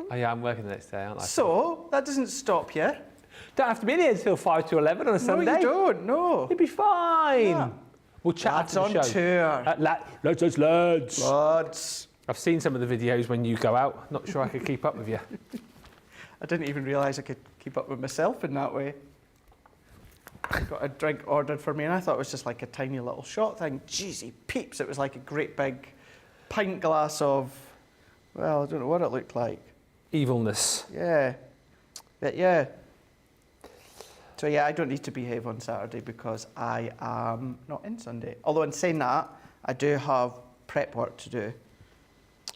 Oh yeah, I'm working the next day, aren't I? So, that doesn't stop you. Don't have to be there until 5 to 11 on a Sunday. No, you don't. No. You'll be fine. Yeah. We'll chat Lads after the on show. tour. Lads. Lads. I've seen some of the videos when you go out. Not sure I could keep up with you. I didn't even realise I could keep up with myself in that way. I got a drink ordered for me and I thought it was just like a tiny little shot thing. Jeezy peeps, it was like a great big pint glass of, well, I don't know what it looked like. Evilness. Yeah. But yeah. So yeah, I don't need to behave on Saturday because I am not in Sunday. Although in saying that, I do have prep work to do.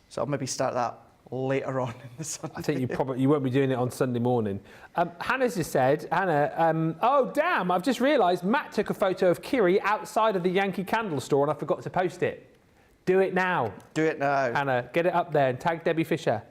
So I'll maybe start that later on in the Sunday. I think you won't be doing it on Sunday morning. Hannah's just said, oh damn, I've just realised Matt took a photo of Kiri outside of the Yankee Candle store and I forgot to post it. Do it now. Do it now. Hannah, get it up there and tag Debbie Fisher.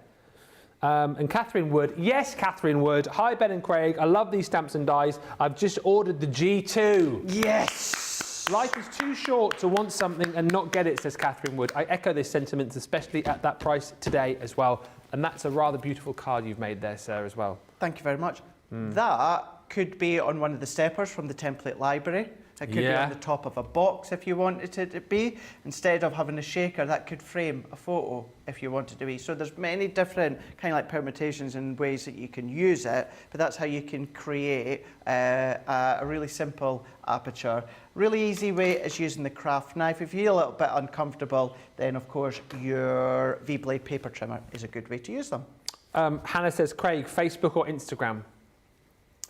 And Catherine Wood, yes, Catherine Wood. Hi, Ben and Craig. I love these stamps and dies. I've just ordered the G2. Yes! Life is too short to want something and not get it, says Catherine Wood. I echo this sentiment, especially at that price today as well. And that's a rather beautiful card you've made there, sir, as well. Thank you very much. That could be on one of the steppers from the template library. It could be on the top of a box if you wanted it to be. Instead of having a shaker, that could frame a photo if you wanted to be. So there's many different kind of like permutations and ways that you can use it, but that's how you can create a really simple aperture. Really easy way is using the craft knife. If you feel a little bit uncomfortable, then of course your V-blade paper trimmer is a good way to use them. Hannah says, Craig, Facebook or Instagram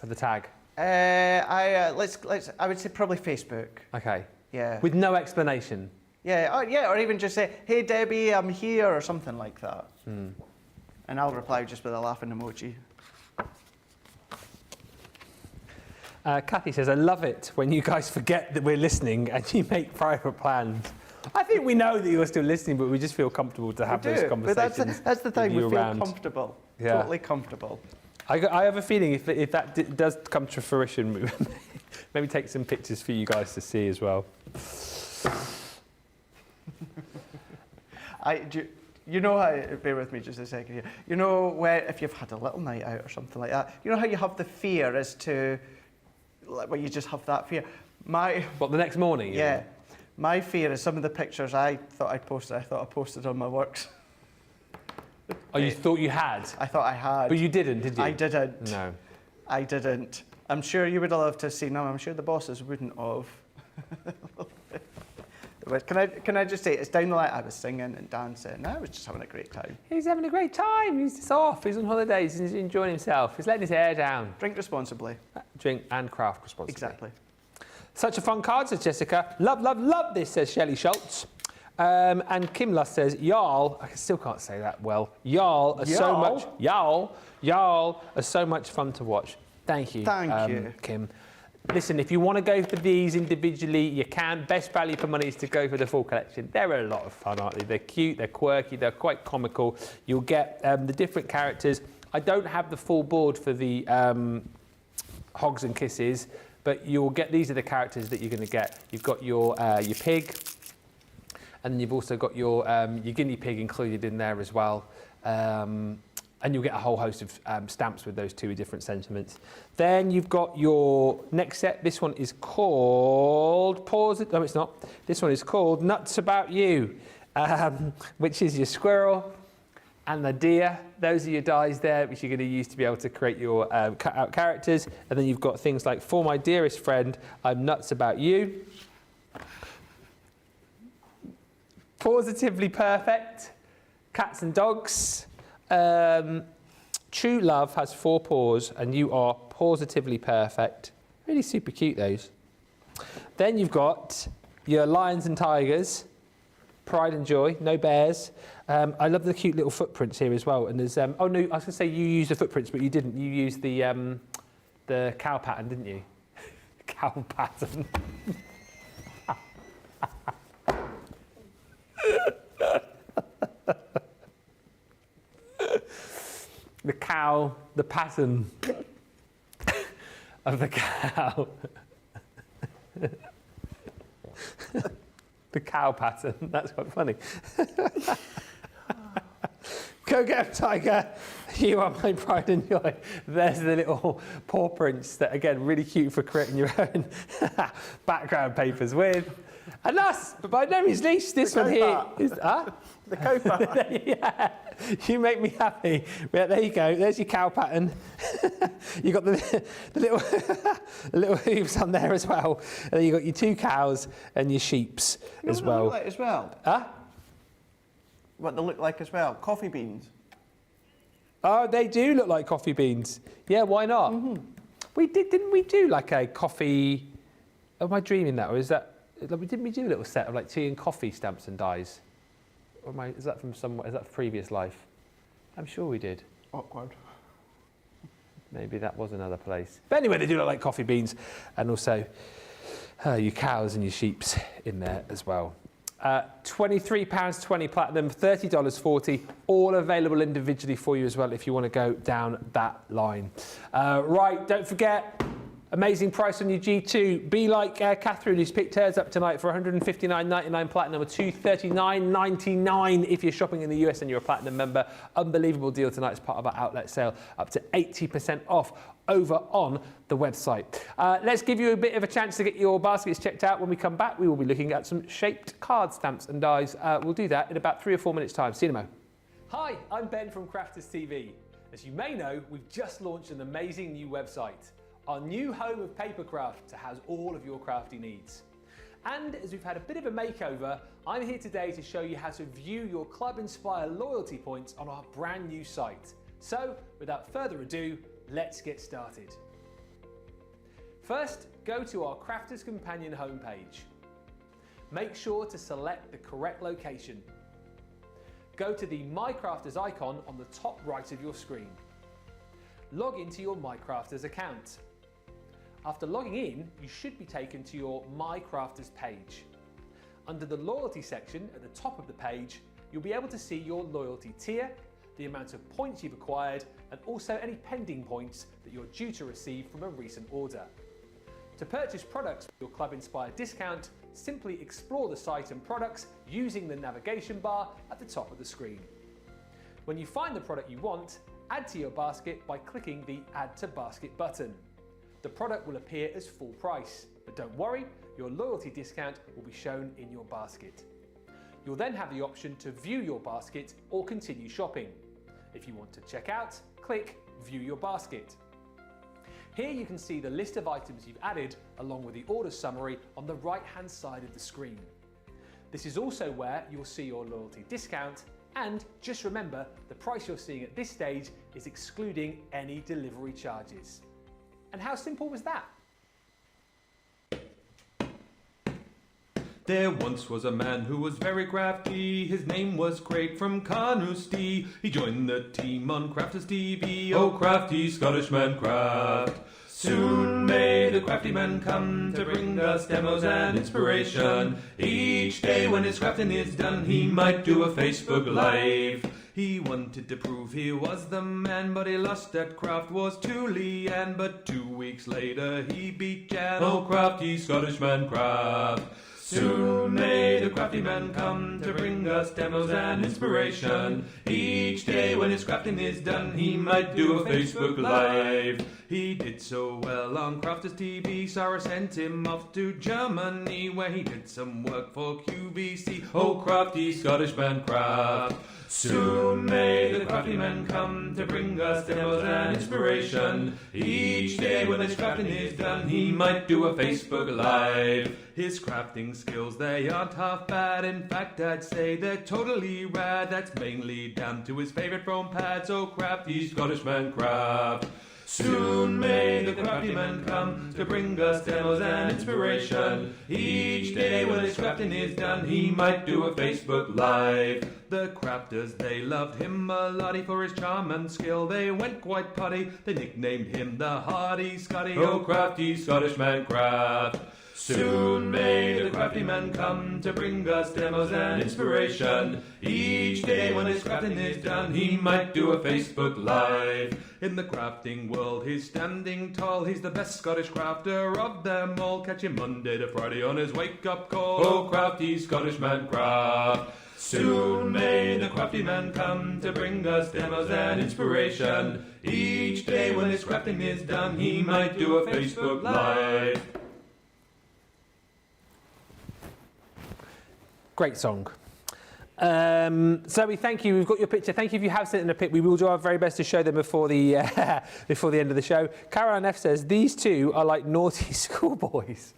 for the tag? I would say probably Facebook. Okay. Yeah. With no explanation. Yeah, or even just say, hey Debbie, I'm here, or something like that. And I'll reply just with a laughing emoji. Kathy says, I love it when you guys forget that we're listening and you make private plans. I think we know that you're still listening, but we just feel comfortable to have those conversations. But that's the thing, we feel around. comfortable. Yeah. Totally comfortable. I have a feeling if that does come to fruition, maybe take some pictures for you guys to see as well. You know how, bear with me just a second here. You know where, if you've had a little night out or something like that, you know how you have the fear as to, like, well, you just have that fear. What, the next morning? Yeah. My fear is some of the pictures I thought I posted on my works. Oh, you thought you had? I thought I had. But you didn't, did you? I didn't. No. I didn't. I'm sure you would have loved to have seen them. I'm sure the bosses wouldn't have. Can I just say, it's down the line, I was singing and dancing, and I was just having a great time. He's having a great time. He's just off. He's on holidays. He's enjoying himself. He's letting his hair down. Drink responsibly. Drink and craft responsibly. Exactly. Such a fun card, says Jessica. Love, love, love this, says Shelley Schultz. And Kim Luss says, Jarl, I still can't say that well. Jarl are so much fun to watch. Thank you. Thank you, Kim. Listen, if you want to go for these individually, you can. Best value for money is to go for the full collection. They're a lot of fun, aren't they? They're cute, they're quirky, they're quite comical. You'll get the different characters. I don't have the full board for the Hogs and Kisses, but you'll get, these are the characters that you're going to get. You've got your pig, and then you've also got your guinea pig included in there as well. And you'll get a whole host of stamps with those two different sentiments. Then you've got your next set. This one is called, no it's not. This one is called Nuts About You, which is your squirrel and the deer. Those are your dies there, which you're going to use to be able to create your cut out characters. And then you've got things like, for my dearest friend, I'm nuts about you. Positively perfect, cats and dogs. True love has 4 paws and you are positively perfect. Really super cute, those. Then you've got your lions and tigers, pride and joy, no bears. I love the cute little footprints here as well. And there's, oh no, I was going to say you used the footprints, but you didn't. You used the cow pattern, didn't you? Cow pattern. The cow, the pattern of the cow. The cow pattern, that's quite funny. Go get him, tiger. You are my pride and joy. There's the little paw prints that, again, really cute for creating your own background papers with. And last, but by no means least, this one here is... The cow pattern. Yeah, you make me happy. Yeah, there you go. There's your cow pattern. You got the little the little hooves on there as well. And then you got your 2 cows and your sheeps as well. What they look like as well? Huh? What they look like as well? Coffee beans. Oh, they do look like coffee beans. Yeah, why not? We didn't we do like a coffee? Am I dreaming that, or is that? Didn't we do a little set of like tea and coffee stamps and dies? Or is that from somewhere? Is that previous life? I'm sure we did. Awkward. Maybe that was another place. But anyway, they do look like coffee beans, and also your cows and your sheeps in there as well. £23.20 platinum, $30.40, all available individually for you as well if you want to go down that line. Right, don't forget, amazing price on your G2. Be like Catherine, who's picked hers up tonight for $159.99 platinum, or $239.99 if you're shopping in the US and you're a platinum member. Unbelievable deal tonight as part of our outlet sale, up to 80% off over on the website. Let's give you a bit of a chance to get your baskets checked out. When we come back, we will be looking at some shaped card stamps and dies. We'll do that in about 3 or 4 minutes' time. See you in a mo. Hi, I'm Ben from Crafters TV. As you may know, we've just launched an amazing new website, our new home of papercraft to house all of your crafty needs. And as we've had a bit of a makeover, I'm here today to show you how to view your Club Inspire loyalty points on our brand new site. So, without further ado, let's get started. First, go to our Crafters Companion homepage. Make sure to select the correct location. Go to the My Crafters icon on the top right of your screen. Log into your My Crafters account. After logging in, you should be taken to your My Crafters page. Under the loyalty section at the top of the page, you'll be able to see your loyalty tier, the amount of points you've acquired, and also any pending points that you're due to receive from a recent order. To purchase products with your Club Inspire discount, simply explore the site and products using the navigation bar at the top of the screen. When you find the product you want, add to your basket by clicking the Add to Basket button. The product will appear as full price, but don't worry, your loyalty discount will be shown in your basket. You'll then have the option to view your basket or continue shopping. If you want to check out, click View Your Basket. Here you can see the list of items you've added along with the order summary on the right-hand side of the screen. This is also where you'll see your loyalty discount, and just remember, the price you're seeing at this stage is excluding any delivery charges. And how simple was that? There once was a man who was very crafty. His name was Craig from Carnoustie. He joined the team on Crafters TV. Oh, crafty Scottish man craft. Soon may the crafty man come to bring us demos and inspiration. Each day when his crafting is done, he might do a Facebook Live. He wanted to prove he was the man, but he lost at craft was to Leanne. But 2 weeks later he beat Jan. Oh, crafty Scottish man craft. Soon may the crafty man come to bring us demos and inspiration. Each day when his crafting is done, he might do a Facebook Live. He did so well on Crafters TV, Sarah sent him off to Germany, where he did some work for QVC. Oh, crafty Scottish man craft. Soon may the crafty man come to bring us demos and inspiration. Each day when his crafting is done, he might do a Facebook Live. His crafting skills, they aren't half bad. In fact, I'd say they're totally rad. That's mainly down to his favourite foam pads. Oh, crafty Scottish man craft. Soon may the crafty man come to bring us demos and inspiration. Each day when his crafting is done, he might do a Facebook Live. The crafters, they loved him a lottie for his charm and skill. They went quite potty, they nicknamed him the Hardy Scotty. Oh, crafty Scottish man craft. Soon may the crafty man come to bring us demos and inspiration. Each day when his crafting is done, he might do a Facebook Live. In the crafting world, he's standing tall. He's the best Scottish crafter of them all. Catch him Monday to Friday on his wake-up call. Oh, crafty Scottish man craft. Soon may the crafty man come to bring us demos and inspiration. Each day when his crafting is done, he might do a Facebook Live. Great song. Zoe, thank you. We've got your picture. Thank you if you have sent in a pic. We will do our very best to show them before the before the end of the show. Caroline F says, these two are like naughty schoolboys.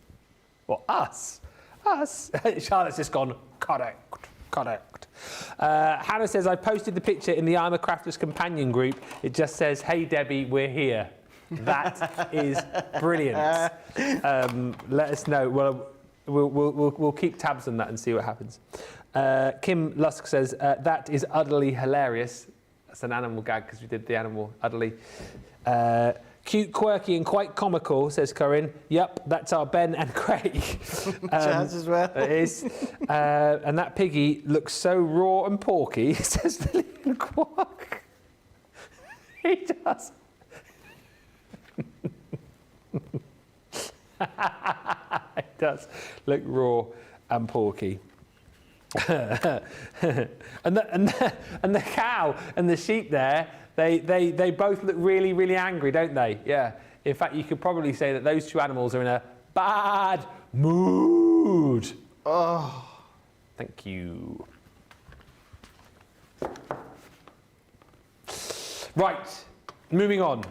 Well, us. Charlotte's just gone, correct. Hannah says, I posted the picture in the I'm a Crafter's Companion group. It just says, hey, Debbie, we're here. That is brilliant. Let us know. Well, we'll keep tabs on that and see what happens. Kim Lusk says, that is utterly hilarious. That's an animal gag because we did the animal utterly. Cute, quirky and quite comical, says Corinne. Yep, that's our Ben and Craig. Chaz as well. It is. And that piggy looks so raw and porky, says Lillian Quark. He does. It does look raw and porky. and the cow and the sheep there, they both look really, really angry, don't they? Yeah. In fact, you could probably say that those two animals are in a bad mood. Oh. Thank you. Right, moving on.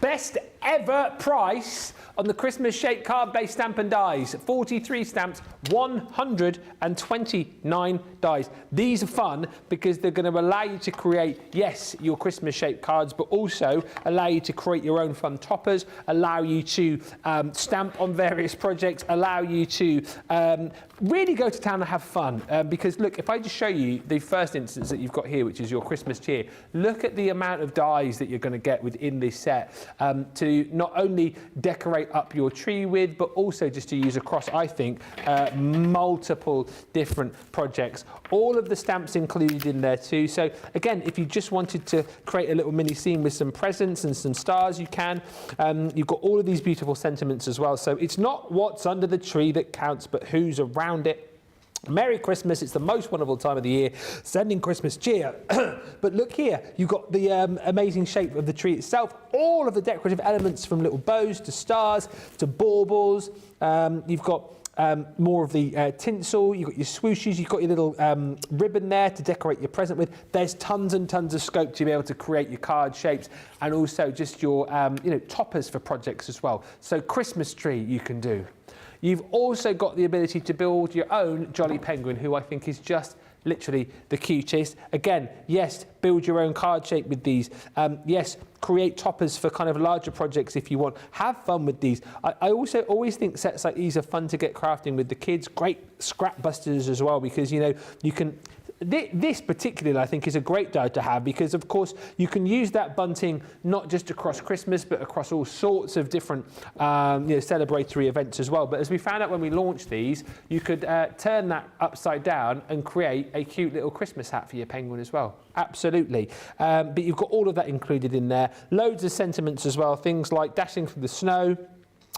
Best ever price on the Christmas shaped card-based stamp and dies. 43 stamps, 129 dies. These are fun because they're going to allow you to create, yes, your Christmas shaped cards, but also allow you to create your own fun toppers, allow you to stamp on various projects, allow you to really go to town and have fun. Because look, if I just show you the first instance that you've got here, which is your Christmas cheer, look at the amount of dies that you're going to get within this set to not only decorate up your tree with, but also just to use across, I think, multiple different projects. All of the stamps included in there too. So again, if you just wanted to create a little mini scene with some presents and some stars, you can. You've got all of these beautiful sentiments as well. So it's not what's under the tree that counts, but who's around it. Merry Christmas, it's the most wonderful time of the year, sending Christmas cheer. But look here, you've got the amazing shape of the tree itself, all of the decorative elements from little bows to stars to baubles. You've got more of the tinsel, you've got your swooshes, you've got your little ribbon there to decorate your present with. There's tons and tons of scope to be able to create your card shapes and also just your toppers for projects as well. So Christmas tree you can do. You've also got the ability to build your own Jolly Penguin, who I think is just literally the cutest. Again, yes, build your own card shape with these. Yes, create toppers for kind of larger projects if you want. Have fun with these. I also always think sets like these are fun to get crafting with the kids. Great scrap busters as well, because, you know, you can... This particularly, I think, is a great die to have because, of course, you can use that bunting not just across Christmas, but across all sorts of different celebratory events as well. But as we found out when we launched these, you could turn that upside down and create a cute little Christmas hat for your penguin as well. Absolutely. But you've got all of that included in there. Loads of sentiments as well, things like dashing through the snow,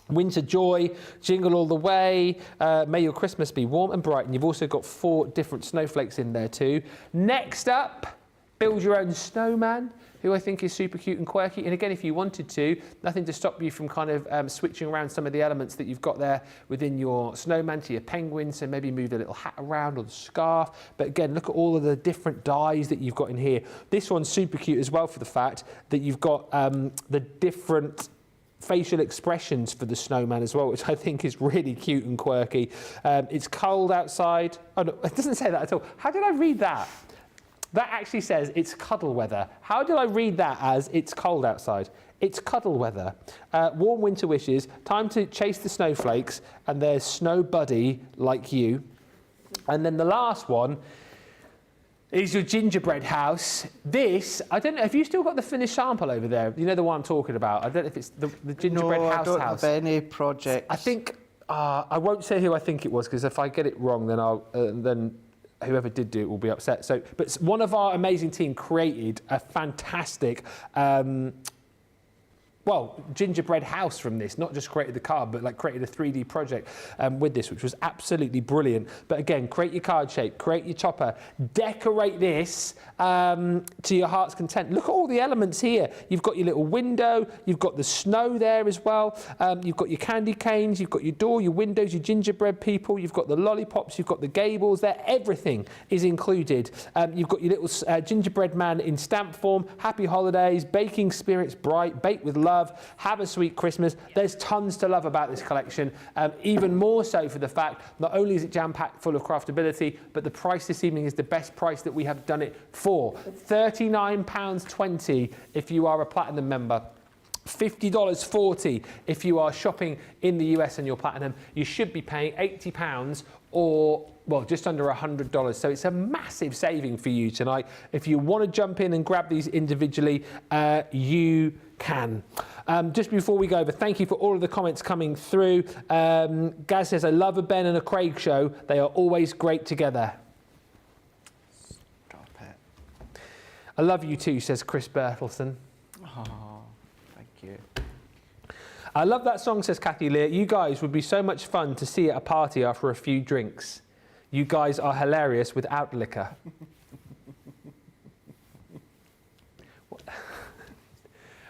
winter joy, jingle all the way, may your Christmas be warm and bright. And you've also got 4 different snowflakes in there too. Next up, build your own snowman, who I think is super cute and quirky. And again, if you wanted to, nothing to stop you from kind of switching around some of the elements that you've got there within your snowman to your penguin. So maybe move the little hat around or the scarf. But again, look at all of the different dies that you've got in here. This one's super cute as well for the fact that you've got the different facial expressions for the snowman as well, which I think is really cute and quirky. It's cold outside. Oh no, it doesn't say that at all. How did I read that? That actually says it's cuddle weather. How did I read that as it's cold outside? It's cuddle weather. Warm winter wishes, time to chase the snowflakes, and there's snow buddy like you. And then the last one is your gingerbread house. This, I don't know, have you still got the finished sample over there? You know the one I'm talking about? I don't know if it's the gingerbread house. No, I don't have any projects. I think, I won't say who I think it was, because if I get it wrong, then then whoever did do it will be upset. So, but one of our amazing team created a fantastic gingerbread house from this, not just created the card, but like created a 3D project with this, which was absolutely brilliant. But again, create your card shape, create your topper, decorate this to your heart's content. Look at all the elements here. You've got your little window, you've got the snow there as well, you've got your candy canes, you've got your door, your windows, your gingerbread people, you've got the lollipops, you've got the gables there, everything is included. You've got your little gingerbread man in stamp form, happy holidays, baking spirits bright, bake with love, have a sweet Christmas. There's tons to love about this collection, even more so for the fact not only is it jam-packed full of craftability, but the price this evening is the best price that we have done it for. £39.20 if you are a Platinum member. $50.40 if you are shopping in the US and you're platinum. You should be paying £80 or, well, just under $100. So it's a massive saving for you tonight. If you want to jump in and grab these individually, you can. Just before we go over, thank you for all of the comments coming through. Gaz says, I love a Ben and a Craig show. They are always great together. Stop it. I love you too, says Chris Bertelson. Oh, thank you. I love that song, says Kathy Lear. You guys would be so much fun to see at a party after a few drinks. You guys are hilarious without liquor.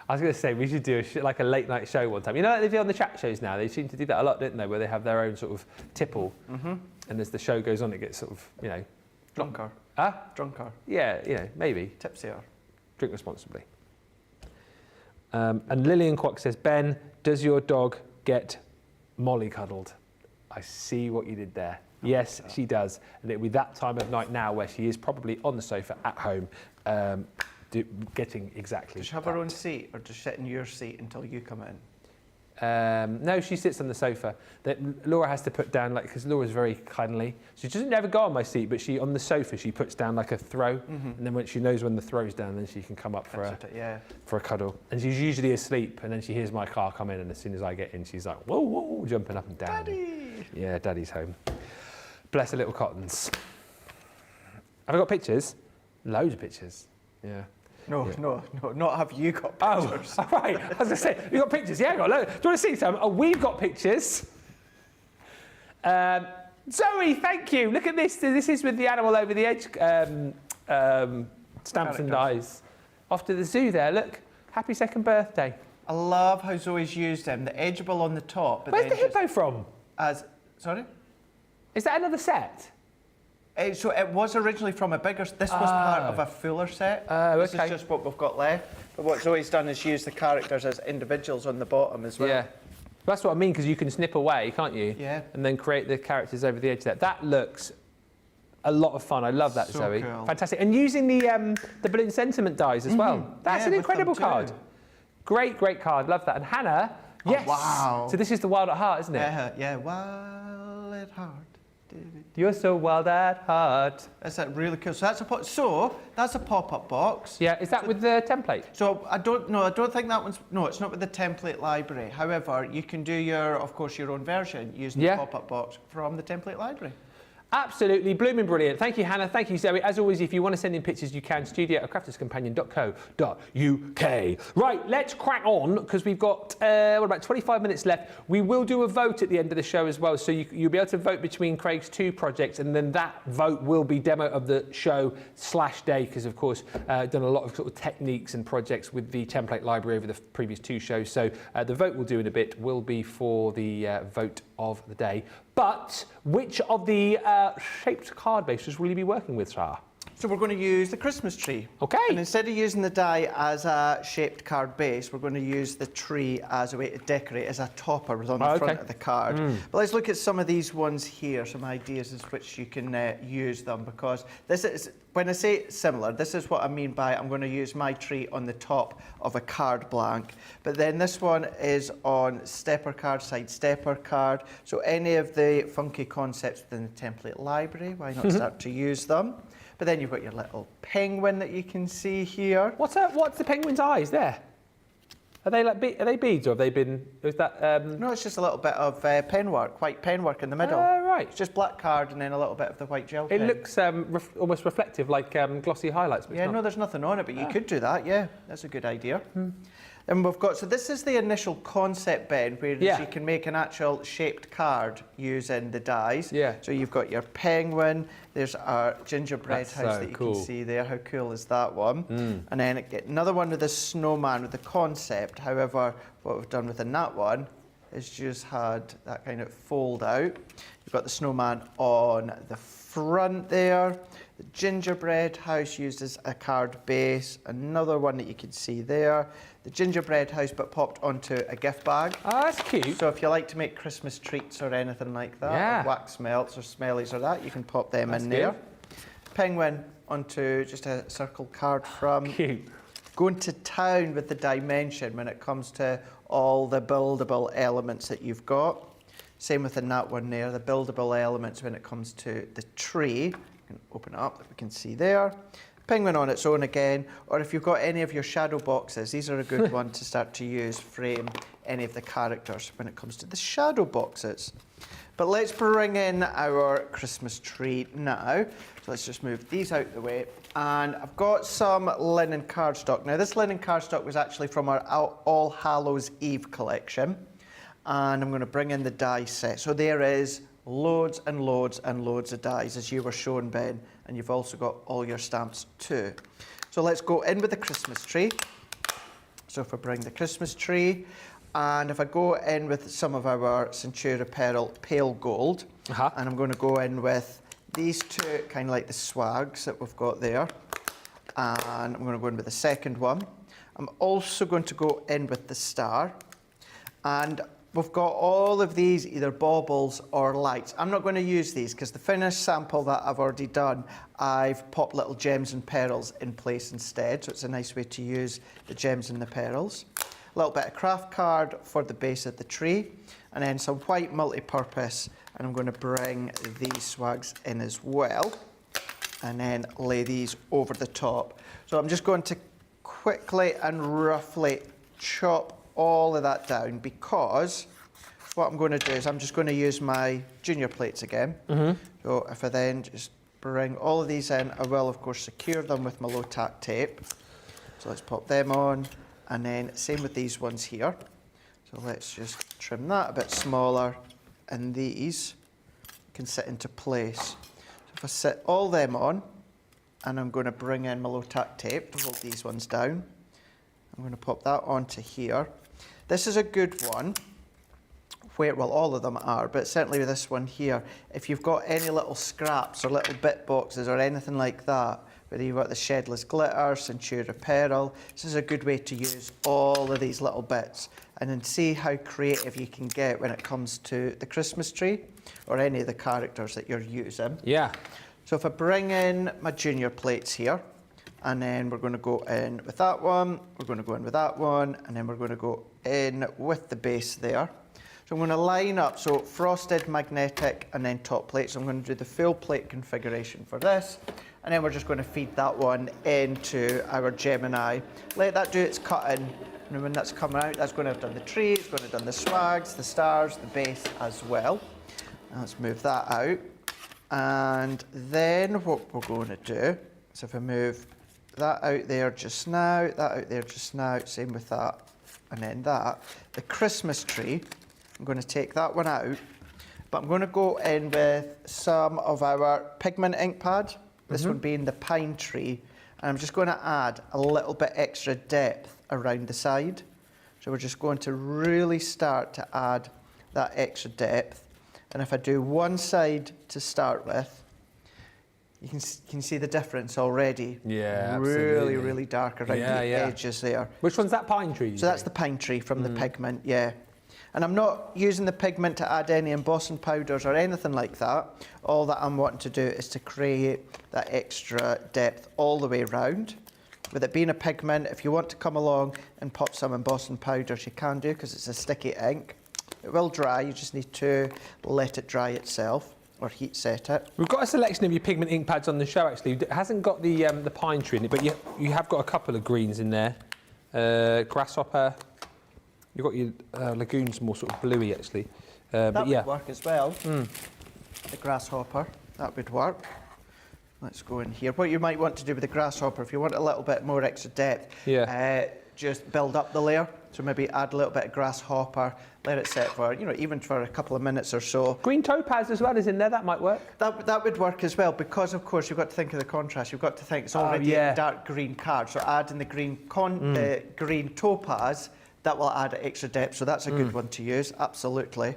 I was going to say, we should do like a late night show one time. You know, like they do on the chat shows now. They seem to do that a lot, don't they? Where they have their own sort of tipple. And as the show goes on, it gets sort of, you know... Drunker. Huh? Drunker. Yeah, you know, maybe. Tipsier. Drink responsibly. And Lillian Kwok says, Ben, does your dog get mollycoddled? I see what you did there. Yes, she does. And it'll be that time of night now where she is probably on the sofa at home getting exactly Does she have her own seat or does she sit in your seat until you come in? No, she sits on the sofa. Laura has to put down, like, because Laura's very kindly. She doesn't ever go on my seat, but on the sofa, she puts down like a throw. And then when she knows when the throw's down, then she can come up for a cuddle. And she's usually asleep, and then she hears my car come in, and as soon as I get in, she's like, whoa, whoa, jumping up and down. Daddy! Yeah, Daddy's home. Bless her little cottons. Have I got pictures? Loads of pictures. Yeah. No, not have you got pictures. Oh, right. I was going to say, you got pictures? Yeah, I got loads. Do you want to see some? Oh, we've got pictures. Zoe, thank you. Look at this. This is with the animal over the edge stamps and dies. Off to the zoo there, look. Happy second birthday. I love how Zoe's used them. The edgeable on the top. But where's the hippo from? Sorry? Is that another set? So it was originally from a bigger... This was part of a fuller set. This is just what we've got left. But what Zoe's done is use the characters as individuals on the bottom as well. Yeah. That's what I mean, because you can snip away, can't you? Yeah. And then create the characters over the edge there. That looks a lot of fun. I love that, So Zoe. cool. Fantastic. And using the balloon sentiment dies as well. That's an incredible card. Great, great card. Love that. And Hannah, yes. Wow. So this is the Wild at Heart, isn't it? Yeah, Wild at Heart. You're so wild at heart. That's really cool. So that's a pop-up box. Yeah, is that with the template? So I don't think that one's... No, it's not with the template library. However, you can do your own version using the pop-up box from the template library. Absolutely blooming brilliant. Thank you, Hannah. Thank you, Zoe. As always, if you want to send in pictures, you can. studio@crafterscompanion.co.uk. Right, let's crack on, because we've got about 25 minutes left. We will do a vote at the end of the show as well, so you'll be able to vote between Craig's 2 projects, and then that vote will be demo of the show / day, because of course done a lot of sort of techniques and projects with the template library over the previous 2 shows. So the vote we'll do in a bit will be for the vote of the day. But which of the shaped card bases will you be working with, Sarah? So we're going to use the Christmas tree. Okay. And instead of using the die as a shaped card base, we're going to use the tree as a way to decorate, as a topper on the front of the card. But let's look at some of these ones here, some ideas as which you can use them, because this is, when I say similar, this is what I mean by I'm going to use my tree on the top of a card blank. But then this one is on stepper card, side stepper card. So any of the funky concepts within the template library, why not start to use them? But then you've got your little penguin that you can see here. What's the penguin's eyes there? Are they like are they beads, or have they been? Is that? No, it's just a little bit of penwork, white penwork in the middle. Right. It's just black card and then a little bit of the white gel It pen. looks almost reflective, like glossy highlights. But Yeah, no, there's nothing on it, but you could do that. Yeah, that's a good idea. And we've got, so this is the initial concept, Ben, where you can make an actual shaped card using the dies. Yeah. So you've got your penguin, there's our gingerbread house that you can see there. How cool is that one? And then another one with the snowman with the concept. However, what we've done within that one is just had that kind of fold out. You've got the snowman on the front there. The gingerbread house used as a card base. Another one that you can see there. The gingerbread house, but popped onto a gift bag. Oh, that's cute. So if you like to make Christmas treats or anything like that, or wax melts or smellies or that, you can pop them in there. Penguin onto just a circle card from going to town with the dimension when it comes to all the buildable elements that you've got. Same within that one there, the buildable elements when it comes to the tree. You can open it up, that we can see there. Penguin on its own again, or if you've got any of your shadow boxes, these are a good one to start to use, frame any of the characters when it comes to the shadow boxes. But let's bring in our Christmas tree now. So let's just move these out the way. And I've got some linen cardstock. Now this linen cardstock was actually from our All Hallows Eve collection. And I'm going to bring in the die set. So there is loads and loads and loads of dies, as you were shown, Ben, and you've also got all your stamps too. So let's go in with the Christmas tree. So if I bring the Christmas tree, and if I go in with some of our Centura Pearl Pale Gold, and I'm going to go in with these two, kind of like the swags that we've got there, and I'm going to go in with the second one. I'm also going to go in with the star, and we've got all of these, either baubles or lights. I'm not going to use these because the finished sample that I've already done, I've popped little gems and pearls in place instead. So it's a nice way to use the gems and the pearls. A little bit of craft card for the base of the tree. And then some white multi-purpose. And I'm going to bring these swags in as well. And then lay these over the top. So I'm just going to quickly and roughly chop all of that down, because what I'm going to do is I'm just going to use my junior plates again. So if I then just bring all of these in, I will of course secure them with my low tack tape. So let's pop them on, and then same with these ones here. So let's just trim that a bit smaller, and these can sit into place. So if I set all them on, and I'm going to bring in my low tack tape to hold these ones down. I'm going to pop that onto here. This is a good one, where, well, all of them are, but certainly with this one here, if you've got any little scraps or little bit boxes or anything like that, whether you've got the Shedless Glitter, Centura Pearl, this is a good way to use all of these little bits and then see how creative you can get when it comes to the Christmas tree or any of the characters that you're using. Yeah. So if I bring in my junior plates here, and then we're going to go in with that one, we're going to go in with that one, and then we're going to go in with the base there. So I'm going to line up, so frosted, magnetic, and then top plate. So I'm going to do the full plate configuration for this, and then we're just going to feed that one into our Gemini. Let that do its cutting, and when that's coming out, that's going to have done the tree, it's going to have done the swags, the stars, the base as well. Now let's move that out. And then what we're going to do is if I move that out there just now, that out there just now, same with that, and then that. The Christmas tree, I'm going to take that one out, but I'm going to go in with some of our pigment ink pad, this one being the pine tree, and I'm just going to add a little bit extra depth around the side. So we're just going to really start to add that extra depth, and if I do one side to start with, you can see the difference already. Yeah, really, really dark around the edges there. Which one's that pine tree? So that's the pine tree from the pigment, yeah. And I'm not using the pigment to add any embossing powders or anything like that. All that I'm wanting to do is to create that extra depth all the way around. With it being a pigment, if you want to come along and pop some embossing powders, you can do, because it's a sticky ink. It will dry, you just need to let it dry itself, or heat set it. We've got a selection of your pigment ink pads on the show, actually. It hasn't got the pine tree in it, but you have got a couple of greens in there. Grasshopper. You've got your lagoons more sort of bluey, actually. That but yeah. would work as well. The grasshopper, that would work. Let's go in here. What you might want to do with the grasshopper, if you want a little bit more extra depth, just build up the layer. So maybe add a little bit of grasshopper, let it set for, even for a couple of minutes or so. Green topaz as well is in there, that might work. That would work as well, because of course you've got to think of the contrast. You've got to think it's already a dark green card, so adding the green topaz, that will add extra depth, so that's a good one to use, absolutely.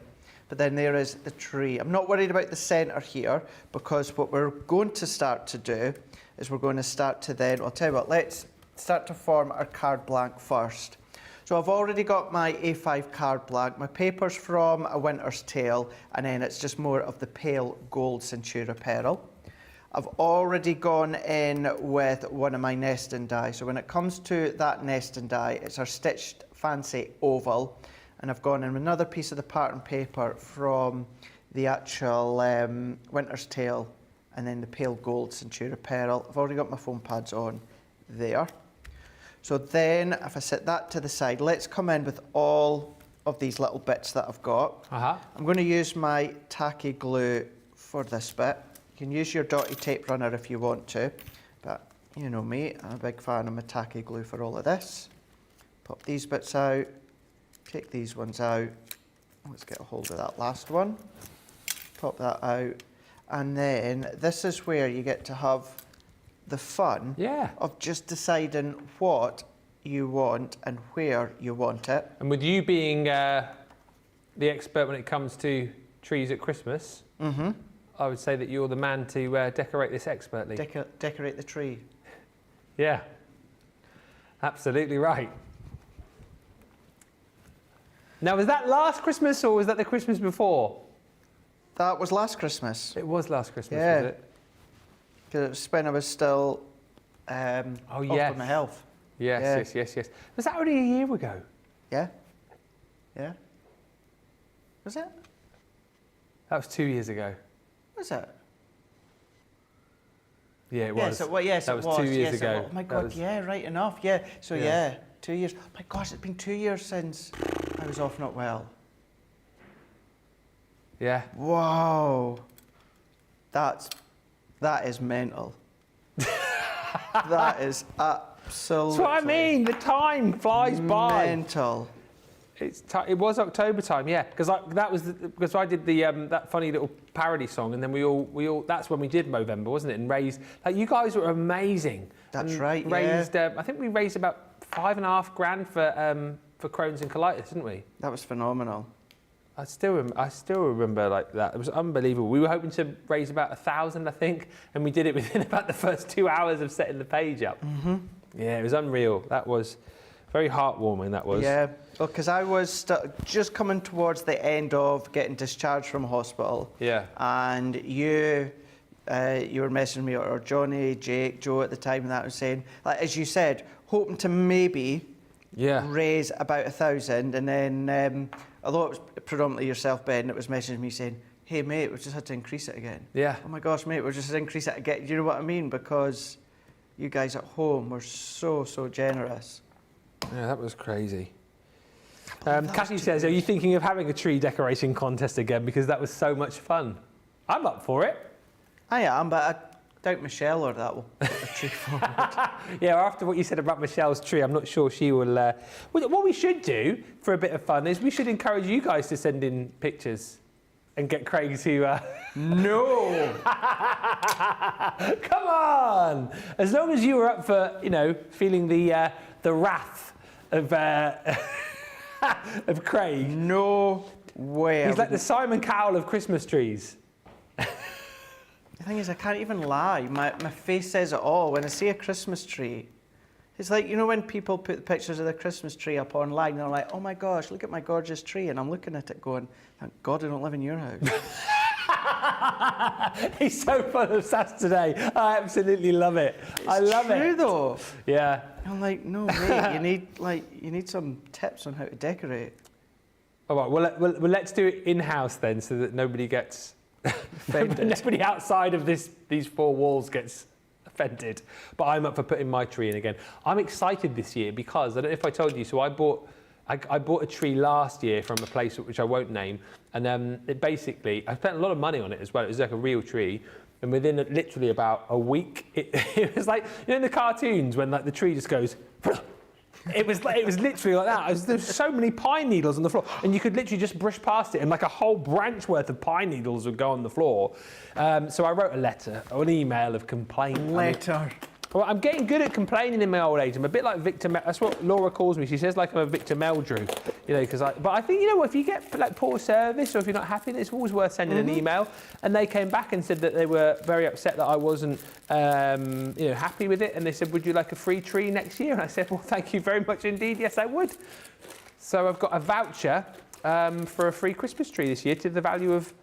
But then there is the tree. I'm not worried about the centre here, because what we're going to start to do is we're going to start to then, I'll tell you what, let's start to form our card blank first. So I've already got my A5 card blank. My paper's from A Winter's Tale, and then it's just more of the pale gold Centura Pearl. I've already gone in with one of my nesting die. So when it comes to that nesting die, it's our stitched fancy oval. And I've gone in with another piece of the pattern paper from the actual Winter's Tale, and then the pale gold Centura Pearl. I've already got my foam pads on there. So then if I set that to the side, let's come in with all of these little bits that I've got. I'm going to use my tacky glue for this bit. You can use your dotty tape runner if you want to, but you know me, I'm a big fan of my tacky glue for all of this. Pop these bits out, take these ones out. Let's get a hold of that last one. Pop that out. And then this is where you get to have the fun of just deciding what you want and where you want it. And with you being the expert when it comes to trees at Christmas, I would say that you're the man to decorate this expertly. Decorate the tree. Yeah, absolutely right. Now, was that last Christmas or was that the Christmas before? That was last Christmas. It was last Christmas, yeah. Was it? Because it was when I was still off with my health. Yes. Was that only a year ago? Yeah. Yeah. Was it? That was 2 years ago. Was it? Yeah, it was. Yes, that it was 2 years ago. Oh my God, yeah, right enough. Yeah, so yeah, 2 years. Oh my gosh, it's been 2 years since I was off not well. Yeah. Whoa. That is mental. That is absolutely. That's what I mean. The time flies by. Mental. It was October time, yeah, because I did the that funny little parody song, and then we all that's when we did Movember, wasn't it? And raised, like, you guys were amazing. That's right. Raised, I think we raised about $5.5 grand for Crohn's and colitis, didn't we? That was phenomenal. I still remember like that. It was unbelievable. We were hoping to raise about 1,000, I think, and we did it within about the first 2 hours of setting the page up. Yeah, it was unreal. That was very heartwarming. That was. Yeah, well, because I was just coming towards the end of getting discharged from hospital. Yeah. And you were messaging me, or Johnny, Jake, Joe at the time, and that was saying, like, as you said, hoping to maybe raise about 1,000, and then although it was predominantly yourself, Ben, it was messaging me saying, hey mate, we've just had to increase it again. Yeah. Oh my gosh, mate, we've just had to increase it again. You know what I mean? Because you guys at home were so generous. Yeah, that was crazy. Cassie says, are you thinking of having a tree decoration contest again? Because that was so much fun. I'm up for it. I am, but I doubt Michelle or that will put the tree forward. Yeah, after what you said about Michelle's tree, I'm not sure she will... What we should do, for a bit of fun, is we should encourage you guys to send in pictures and get Craig to... No! Come on! As long as you were up for, feeling the wrath of of Craig. No way. He's like the Simon Cowell of Christmas trees. The thing is, I can't even lie. My face says it all. When I see a Christmas tree, it's like, when people put the pictures of the Christmas tree up online, they're like, oh my gosh, look at my gorgeous tree. And I'm looking at it going, thank God I don't live in your house. He's so full of sass today. I absolutely love it. I love it. It's true though. Yeah. I'm like, no, mate, you need some tips on how to decorate. All right, well, let's do it in-house then, so that nobody gets offended. Nobody outside of these four walls gets offended. But I'm up for putting my tree in again. I'm excited this year because, I don't know if I told you, so I bought a tree last year from a place which I won't name, and it basically, I spent a lot of money on it as well. It was like a real tree, and within literally about a week, it was like, in the cartoons when like the tree just goes, it was literally like that. There's so many pine needles on the floor, and you could literally just brush past it, and like a whole branch worth of pine needles would go on the floor. So I wrote a letter, or an email of complaint. Well, I'm getting good at complaining in my old age. I'm a bit like Victor. That's what Laura calls me. She says like I'm a Victor Meldrew, but I think if you get like poor service or if you're not happy, it's always worth sending an email. And they came back and said that they were very upset that I wasn't, happy with it. And they said, "Would you like a free tree next year?" And I said, "Well, thank you very much indeed. Yes, I would." So I've got a voucher for a free Christmas tree this year to the value of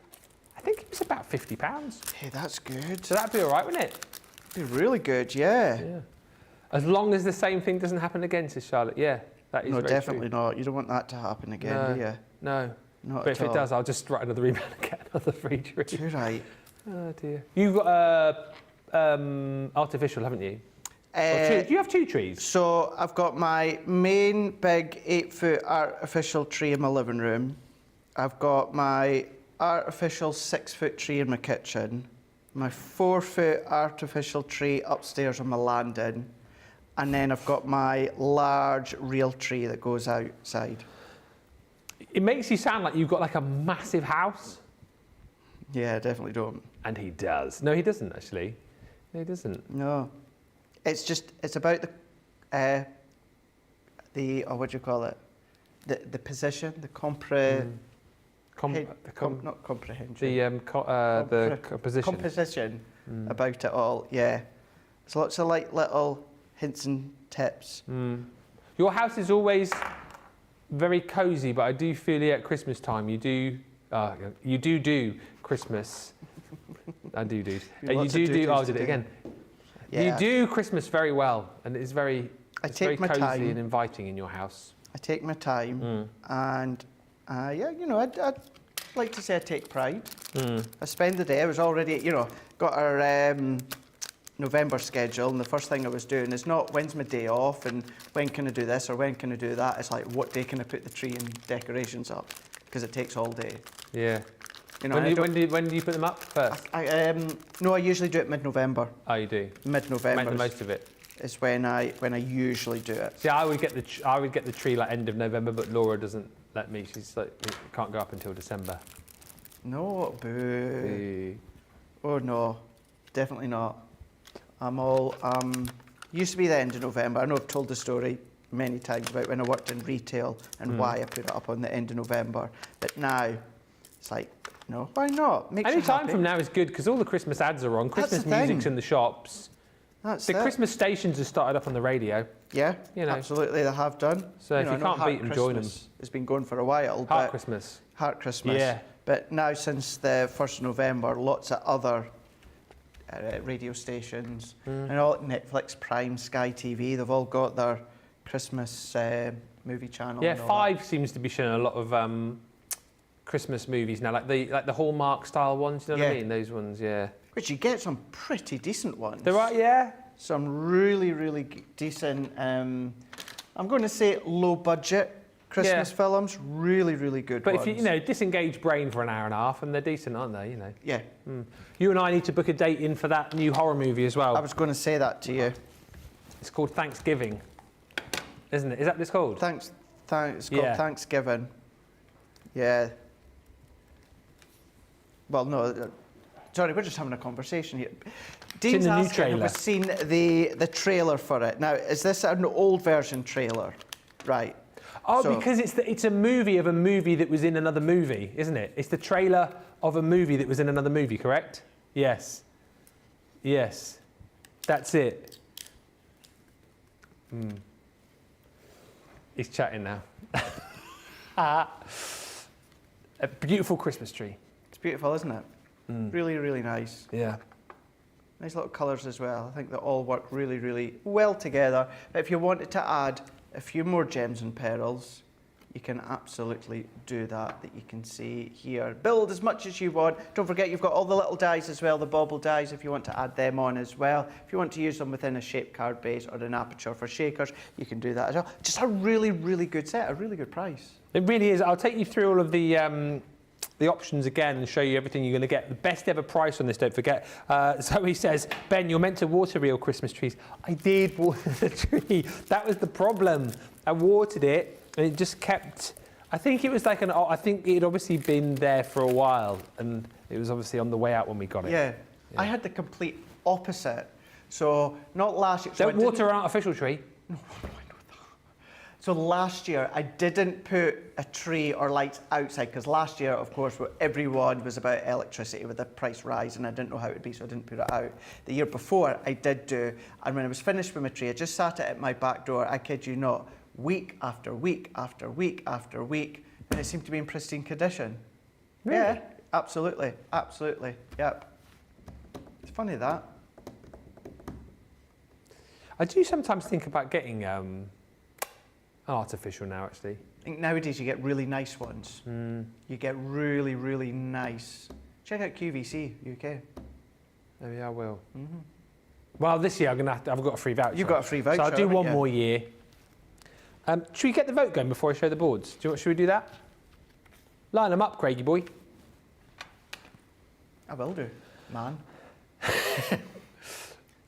think it was about £50. Hey, that's good. So that'd be all right, wouldn't it? Be really good, yeah. Yeah. As long as the same thing doesn't happen again, says Charlotte. Yeah, that is No, very definitely true. not. You don't want that to happen again, No. do you? No. Not But at if it all. does, I'll just write another email and get another free tree. Too right. Oh dear. You've got artificial, haven't you? Do you have 2 trees? So I've got my main big 8-foot artificial tree in my living room. I've got my artificial 6-foot tree in my kitchen. My 4-foot artificial tree upstairs on my landing. And then I've got my large real tree that goes outside. It makes you sound like you've got like a massive house. Yeah, I definitely don't. And he does. No, he doesn't actually. No, he doesn't. No. It's about the what do you call it? The position, the not comprehension. The composition. Composition about it all, yeah. There's lots of like little hints and tips. Your house is always very cosy, but I do feel at Christmas time you do Christmas. I do. You Lots do of do. Oh, I do-dos did it to do. again. Yeah. You do Christmas very well, and it's very take my cozy time. and inviting in your house. I take my time, and yeah, you know, I'd like to say I take pride. I spend the day. I was already, you know, got our November schedule, and the first thing I was doing is not when's my day off and when can I do this or when can I do that. It's like what day can I put the tree and decorations up, because it takes all day. Yeah. You know, When do you put them up first? No, I usually do it mid-November. Oh, you do. Mid-November. Make the most of it. Is when I usually do it. See, I would get the tree like end of November, but Laura doesn't let me. She's like, it can't go up until December. No, boo. Boo. Oh no, definitely not. Used to be the end of November. I know I've told the story many times about when I worked in retail and why I put it up on the end of November. But now, it's like, no, why not? Makes Any you time happy. from now is good because all the Christmas ads are on. That's Christmas the thing. music's in the shops. That's The it. Christmas stations have started up on the radio. Yeah, you know. absolutely, they have done. So if know, you I know can't Heart beat them, join them. Christmas has been going for a while. Heart but Christmas. Heart Christmas. Yeah. But now, since the 1st of November, lots of other radio stations and all Netflix, Prime, Sky TV, they've all got their Christmas movie channel. Yeah, and all 5 seems to be showing a lot of Christmas movies now, like the Hallmark style ones. You know what I Yeah. mean? Those ones, yeah. that. Which you get some pretty decent ones. They're right, yeah. Some really, really decent. I'm going to say low budget Christmas films. Really, really good But ones. if you disengage brain for an hour and a half, and they're decent, aren't they? You know. Yeah. You and I need to book a date in for that new horror movie as well. I was going to say that to you. It's called Thanksgiving, isn't it? Is that what it's called? It's called Yeah. Thanksgiving. Yeah. Well, no. Sorry, we're just having a conversation here. Dean's in the new asking if trailer. we've seen the trailer for it. Now, is this an old version trailer? Right. Oh, So- because it's a movie of a movie that was in another movie, isn't it? It's the trailer of a movie that was in another movie, correct? Yes. Yes. That's it. He's chatting now. A beautiful Christmas tree. It's beautiful, isn't it? Really, really nice. Yeah. Nice little colours as well. I think they all work really, really well together. If you wanted to add a few more gems and pearls, you can absolutely do that you can see here. Build as much as you want. Don't forget you've got all the little dies as well, the bauble dies, if you want to add them on as well. If you want to use them within a shape card base or an aperture for shakers, you can do that as well. Just a really, really good set, a really good price. It really is. I'll take you through all of the options again and show you everything you're going to get. The best ever price on this, don't forget. Zoe says, Ben, you're meant to water real Christmas trees. I did water the tree. That was the problem. I watered it and it just kept... I think it was like I think it had obviously been there for a while and it was obviously on the way out when we got it. Yeah. I had the complete opposite. So, not last year. Don't water an artificial tree. So last year, I didn't put a tree or lights outside because last year, of course, everyone was about electricity with the price rise and I didn't know how it would be, so I didn't put it out. The year before, I did do, and when I was finished with my tree, I just sat it at my back door, I kid you not, week after week after week after week, and it seemed to be in pristine condition. Really? Yeah, absolutely, absolutely, yep. It's funny that. I do sometimes think about getting artificial now, actually. I think nowadays you get really nice ones. You get really, really nice. Check out QVC UK. Maybe I will. Well, this year I've got a free voucher. You've got a free voucher. So I'll do haven't one you? more year. Should we get the vote going before I show the boards? Should we do that? Line them up, Craigie boy. I will do, man.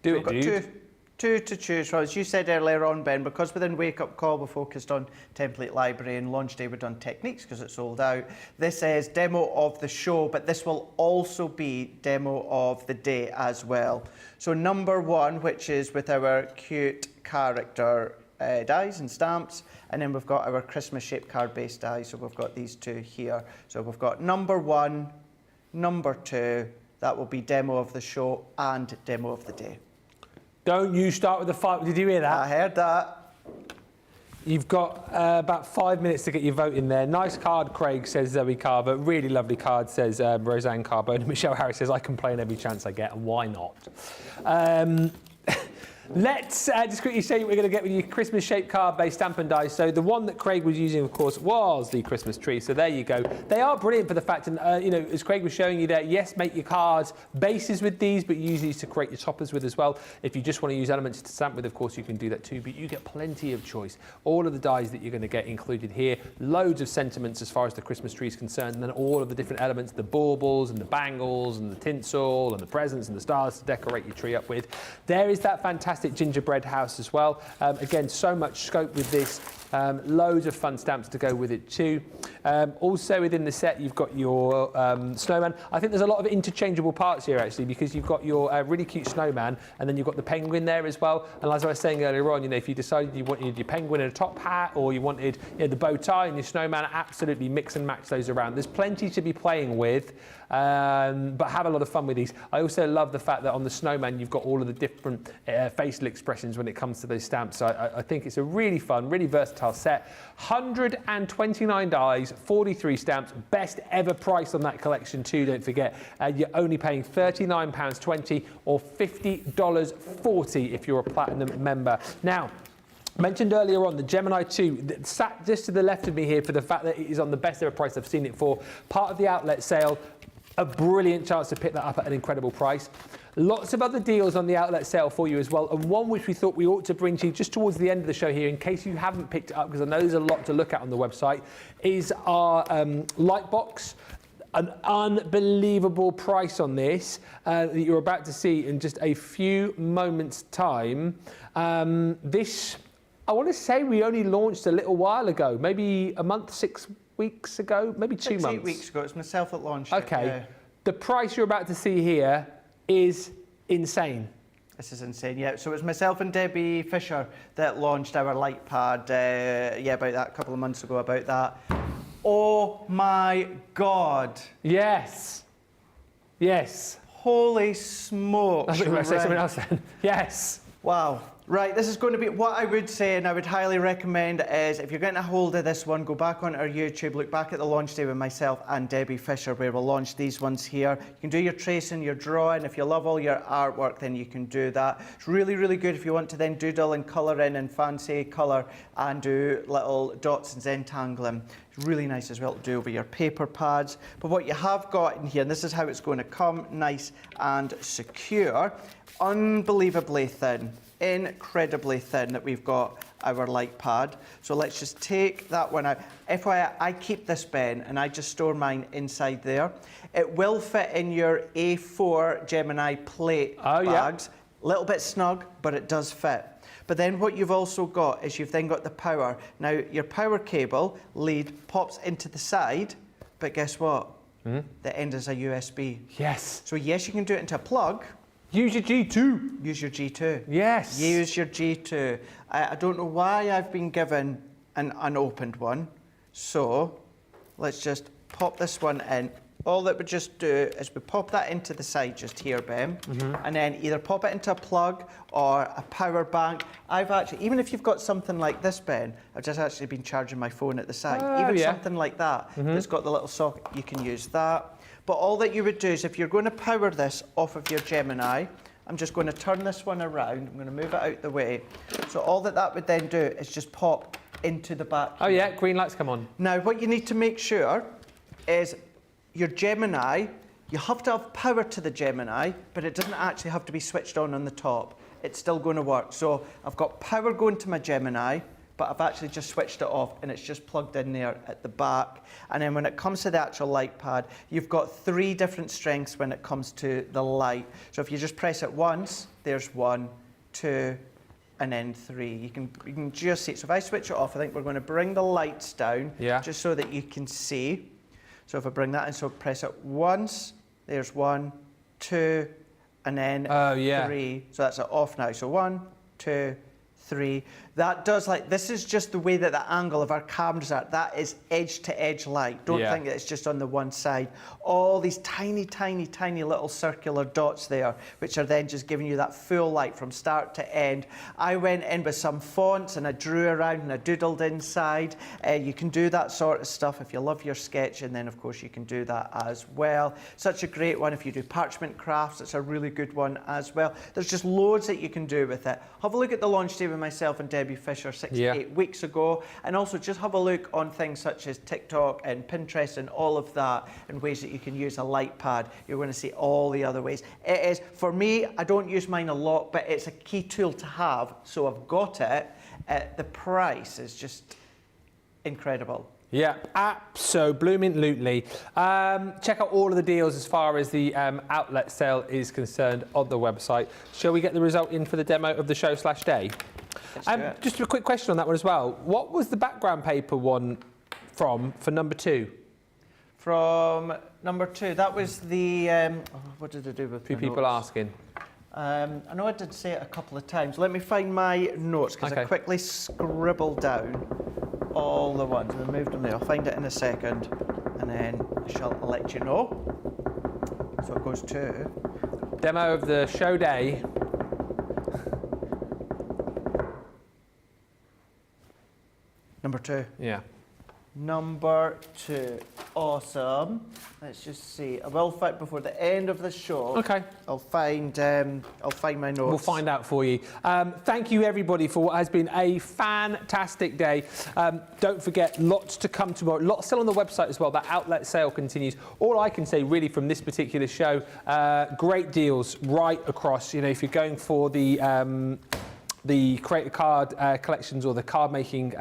Do We've it, got dude. two to choose from. As you said earlier on, Ben, because within Wake Up Call we're focused on Template Library and launch day we're done techniques because it's sold out. This is demo of the show, but this will also be demo of the day as well. So number one, which is with our cute character dies and stamps, and then we've got our Christmas shaped card based dies, so we've got these two here. So we've got number one, number two, that will be demo of the show and demo of the day. Don't you start with the fight. Did you hear that? I heard that. You've got about 5 minutes to get your vote in there. Nice card, Craig, says Zoe Carver. Really lovely card, says Roseanne Carbone. Michelle Harris says, I can play in every chance I get, and why not? Let's just quickly say what we're going to get with your Christmas-shaped card-based stamp and dies. So the one that Craig was using, of course, was the Christmas tree. So there you go. They are brilliant for the fact, and you know, as Craig was showing you there, yes, make your cards bases with these, but use these to create your toppers with as well. If you just want to use elements to stamp with, of course, you can do that too, but you get plenty of choice. All of the dies that you're going to get included here, loads of sentiments as far as the Christmas tree is concerned, and then all of the different elements, the baubles and the bangles and the tinsel and the presents and the stars to decorate your tree up with. There is that fantastic gingerbread house as well. Again, so much scope with this. Loads of fun stamps to go with it too. Also within the set, you've got your snowman. I think there's a lot of interchangeable parts here actually, because you've got your really cute snowman, and then you've got the penguin there as well. And as I was saying earlier on, you know, if you decided you wanted your penguin in a top hat, or you wanted, you know, the bow tie and your snowman, absolutely mix and match those around. There's plenty to be playing with, but have a lot of fun with these. I also love the fact that on the snowman you've got all of the different facial expressions when it comes to those stamps. So I think it's a really fun, really versatile set. 129 dies, 43 stamps, best ever price on that collection too, don't forget. You're only paying £39.20 or $50.40 if you're a platinum member. Now, mentioned earlier on, the Gemini II, sat just to the left of me here for the fact that it is on the best ever price I've seen it for. Part of the outlet sale, a brilliant chance to pick that up at an incredible price. Lots of other deals on the outlet sale for you as well, and one which we thought we ought to bring to you just towards the end of the show here, in case you haven't picked it up, because I know there's a lot to look at on the website, is our light box. An unbelievable price on this that you're about to see in just a few moments' time. This, I want to say we only launched a little while ago, maybe a month, 6 weeks ago, maybe 2 months. 8 weeks ago. It's myself that launched Okay. it. Yeah. The price you're about to see here is insane. This is insane, yeah. So it was myself and Debbie Fisher that launched our light pad, about that, a couple of months ago, about that. Oh my God. Yes. Yes. Holy smokes. I think we might say something else then. Yes. Wow. Right, this is going to be what I would say, and I would highly recommend is if you're getting a hold of this one, go back on our YouTube, look back at the launch day with myself and Debbie Fisher, where we'll launch these ones here. You can do your tracing, your drawing. If you love all your artwork, then you can do that. It's really, really good if you want to then doodle and colour in and fancy colour and do little dots and Zentangling. It's really nice as well to do over your paper pads. But what you have got in here, and this is how it's going to come, nice and secure, unbelievably thin. Incredibly thin that we've got our light pad. So let's just take that one out. FYI, I keep this, Ben, and I just store mine inside there. It will fit in your A4 Gemini plate bags. A little bit snug, but it does fit. But then what you've also got is you've then got the power. Now, your power cable lead pops into the side, but guess what? The end is a USB. Yes. So yes, you can do it into a plug. Use your G2. Use your G2. Yes. Use your G2. I don't know why I've been given an unopened one. So let's just pop this one in. All that we just do is we pop that into the side just here, Ben, and then either pop it into a plug or a power bank. I've actually, even if you've got something like this, Ben, I've just actually been charging my phone at the side. Even something like that that's got the little socket, you can use that. But all that you would do is if you're going to power this off of your Gemini, I'm just going to turn this one around. I'm going to move it out the way. So all that would then do is just pop into the back. Oh yeah, green lights come on. Now what you need to make sure is your Gemini, you have to have power to the Gemini, but it doesn't actually have to be switched on the top. It's still going to work. So I've got power going to my Gemini, but I've actually just switched it off and it's just plugged in there at the back. And then when it comes to the actual light pad, you've got 3 different strengths when it comes to the light. So if you just press it once, there's 1, 2, and then 3. You can just see it. So if I switch it off, I think we're going to bring the lights down, just so that you can see. So if I bring that in, so press it once, there's 1, 2, and then 3. So that's it off now. So 1, 2, 3. That does, like, this is just the way that the angle of our cameras are. That is edge to edge light. Don't think that it's just on the one side. All these tiny, tiny, tiny little circular dots there, which are then just giving you that full light from start to end. I went in with some fonts and I drew around and I doodled inside. You can do that sort of stuff if you love your sketch, and then of course you can do that as well. Such a great one if you do parchment crafts. It's a really good one as well. There's just loads that you can do with it. Have a look at the launch day with myself and Debbie Fisher 6 to 8 weeks ago, and also just have a look on things such as TikTok and Pinterest and all of that, and ways that you can use a light pad. You're going to see all the other ways. It is, for me, I don't use mine a lot, but it's a key tool to have, so I've got it. The price is just incredible. Yeah, abso-blooming-lutely. Check out all of the deals as far as the outlet sale is concerned on the website. Shall we get the result in for the demo of the show/day? Just a quick question on that one as well. What was the background paper one from for number 2? From number 2, that was the, what did I do with a few people asking. I know I did say it a couple of times. Let me find my notes, because I quickly scribbled down all the ones. I moved them there. I'll find it in a second, and then I shall let you know. So it goes to... Demo of the show day. Number 2. Yeah. Number 2. Awesome. Let's just see. I will find before the end of the show. Okay. I'll find my notes. We'll find out for you. Thank you everybody for what has been a fantastic day. Don't forget, lots to come tomorrow. Lots still on the website as well. That outlet sale continues. All I can say really from this particular show, great deals right across. You know, if you're going for the creator card collections or the card making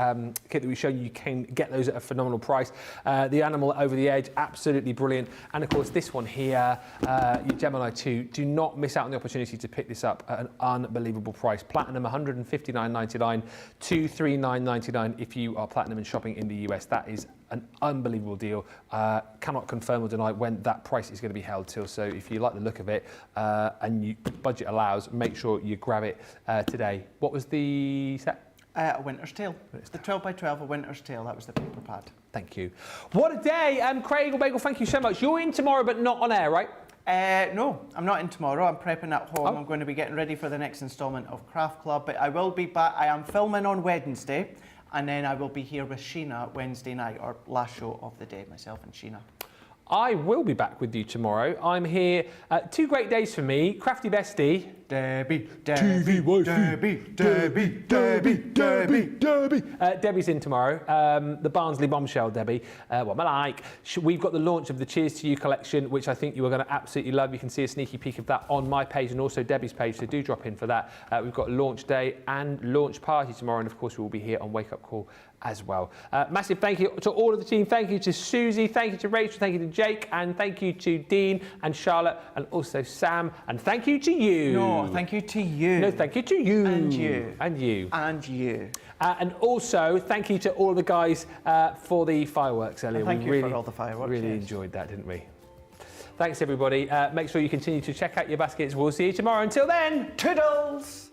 kit that we've shown you can get those at a phenomenal price. The animal over the edge, absolutely brilliant. And of course this one here, your Gemini II, do not miss out on the opportunity to pick this up at an unbelievable price. Platinum $159.99, $239.99 if you are platinum and shopping in the US. That is an unbelievable deal. Cannot confirm or deny when that price is going to be held till. So if you like the look of it and your budget allows, make sure you grab it today. What was the set? A Winter's Tale. It's the 12 by 12, A Winter's Tale. That was the paper pad. Thank you. What a day. Craig or Bagel, thank you so much. You're in tomorrow, but not on air, right? No, I'm not in tomorrow. I'm prepping at home. I'm going to be getting ready for the next instalment of Craft Club, but I will be back. I am filming on Wednesday, and then I will be here with Sheena Wednesday night, our last show of the day, myself and Sheena. I will be back with you tomorrow. I'm here. 2 great days for me. Crafty Bestie. Debbie. Debbie's in tomorrow. The Barnsley bombshell, Debbie. What am I like? We've got the launch of the Cheers to You collection, which I think you are going to absolutely love. You can see a sneaky peek of that on my page and also Debbie's page, so do drop in for that. We've got launch day and launch party tomorrow, and of course we will be here on Wake Up Call as well. Massive thank you to all of the team. Thank you to Susie, thank you to Rachel, thank you to Jake, and thank you to Dean and Charlotte, and also Sam, and thank you to you. No, thank you to you. No, thank you to you. And you. And you. And you. And also, thank you to all the guys for the fireworks earlier. Thank you for all the fireworks. Really enjoyed that, didn't we? Thanks, everybody. Make sure you continue to check out your baskets. We'll see you tomorrow. Until then, toodles!